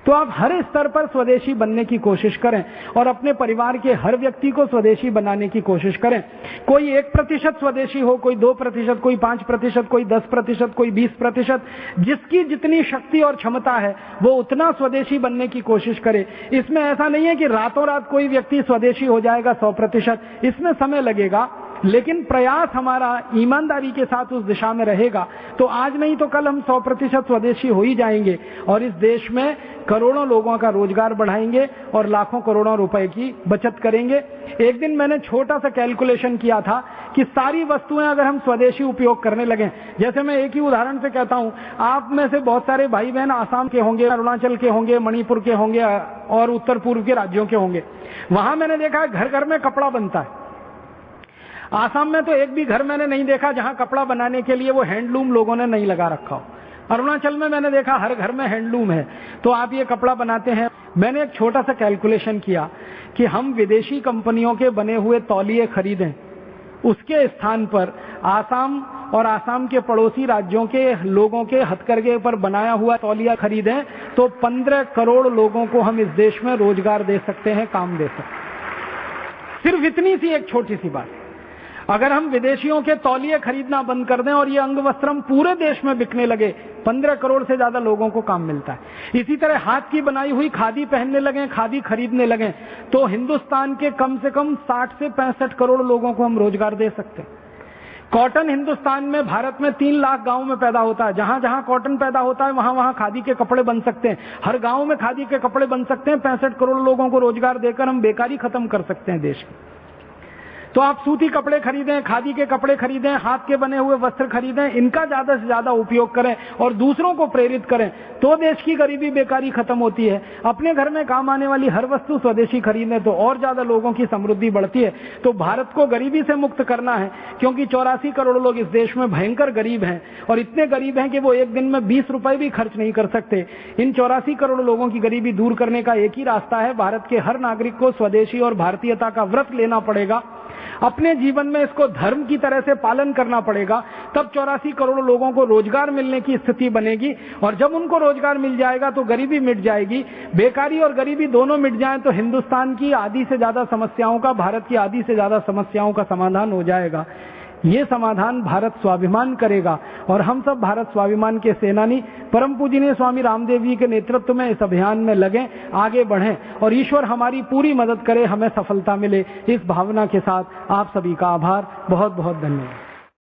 तो आप हर स्तर पर स्वदेशी बनने की कोशिश करें और अपने परिवार के हर व्यक्ति को स्वदेशी बनाने की कोशिश करें। कोई 1% स्वदेशी हो, कोई 2%, कोई 5%, कोई 10%, कोई 20%, जिसकी जितनी शक्ति और क्षमता है वो उतना स्वदेशी बनने की कोशिश करे। इसमें ऐसा नहीं है कि रातों रात कोई व्यक्ति स्वदेशी हो जाएगा 100%, इसमें समय लगेगा, लेकिन प्रयास हमारा ईमानदारी के साथ उस दिशा में रहेगा तो आज नहीं तो कल हम 100% स्वदेशी हो ही जाएंगे और इस देश में करोड़ों लोगों का रोजगार बढ़ाएंगे और लाखों करोड़ों रुपए की बचत करेंगे। एक दिन मैंने छोटा सा कैलकुलेशन किया था कि सारी वस्तुएं अगर हम स्वदेशी उपयोग करने लगे, जैसे मैं एक ही उदाहरण से कहता हूं, आप में से बहुत सारे भाई बहन आसाम के होंगे, अरुणाचल के होंगे, मणिपुर के होंगे और उत्तर पूर्व के राज्यों के होंगे। वहां मैंने देखा घर घर में कपड़ा बनता है। आसाम में तो एक भी घर मैंने नहीं देखा जहां कपड़ा बनाने के लिए वो हैंडलूम लोगों ने नहीं लगा रखा हो। अरुणाचल में मैंने देखा हर घर में हैंडलूम है, तो आप ये कपड़ा बनाते हैं। मैंने एक छोटा सा कैलकुलेशन किया कि हम विदेशी कंपनियों के बने हुए तौलिए खरीदें, उसके स्थान पर आसाम और आसाम के पड़ोसी राज्यों के लोगों के हथकरघे पर बनाया हुआ तौलिया खरीदें तो 15 करोड़ लोगों को हम इस देश में रोजगार दे सकते हैं, काम दे सकते हैं। सिर्फ इतनी सी एक छोटी सी बात। अगर हम विदेशियों के तौलिए खरीदना बंद कर दें और ये अंग वस्त्रम पूरे देश में बिकने लगे, 15 करोड़ से ज्यादा लोगों को काम मिलता है। इसी तरह हाथ की बनाई हुई खादी पहनने लगे, खादी खरीदने लगे, तो हिंदुस्तान के कम से कम 60 से 65 करोड़ लोगों को हम रोजगार दे सकते हैं। कॉटन हिंदुस्तान में, भारत में 3 लाख गांव में पैदा होता है। जहां जहां कॉटन पैदा होता है वहां वहां खादी के कपड़े बन सकते हैं। हर गांव में खादी के कपड़े बन सकते हैं। 65 करोड़ लोगों को रोजगार देकर हम बेकारी खत्म कर सकते हैं देश की। तो आप सूती कपड़े खरीदें, खादी के कपड़े खरीदें, हाथ के बने हुए वस्त्र खरीदें, इनका ज्यादा से ज्यादा उपयोग करें और दूसरों को प्रेरित करें, तो देश की गरीबी बेकारी खत्म होती है। अपने घर में काम आने वाली हर वस्तु स्वदेशी खरीदें तो और ज्यादा लोगों की समृद्धि बढ़ती है। तो भारत को गरीबी से मुक्त करना है, क्योंकि 84 करोड़ लोग इस देश में भयंकर गरीब हैं और इतने गरीब हैं कि वो एक दिन में 20 रुपए भी खर्च नहीं कर सकते। इन 84 करोड़ लोगों की गरीबी दूर करने का एक ही रास्ता है, भारत के हर नागरिक को स्वदेशी और भारतीयता का व्रत लेना पड़ेगा, अपने जीवन में इसको धर्म की तरह से पालन करना पड़ेगा। तब 84 करोड़ लोगों को रोजगार मिलने की स्थिति बनेगी और जब उनको रोजगार मिल जाएगा तो गरीबी मिट जाएगी। बेकारी और गरीबी दोनों मिट जाएं तो हिंदुस्तान की आधी से ज्यादा समस्याओं का, भारत की आधी से ज्यादा समस्याओं का समाधान हो जाएगा। ये समाधान भारत स्वाभिमान करेगा और हम सब भारत स्वाभिमान के सेनानी परम पूजनीय स्वामी रामदेव जी के नेतृत्व में इस अभियान में लगें, आगे बढ़ें और ईश्वर हमारी पूरी मदद करे, हमें सफलता मिले। इस भावना के साथ आप सभी का आभार, बहुत बहुत धन्यवाद।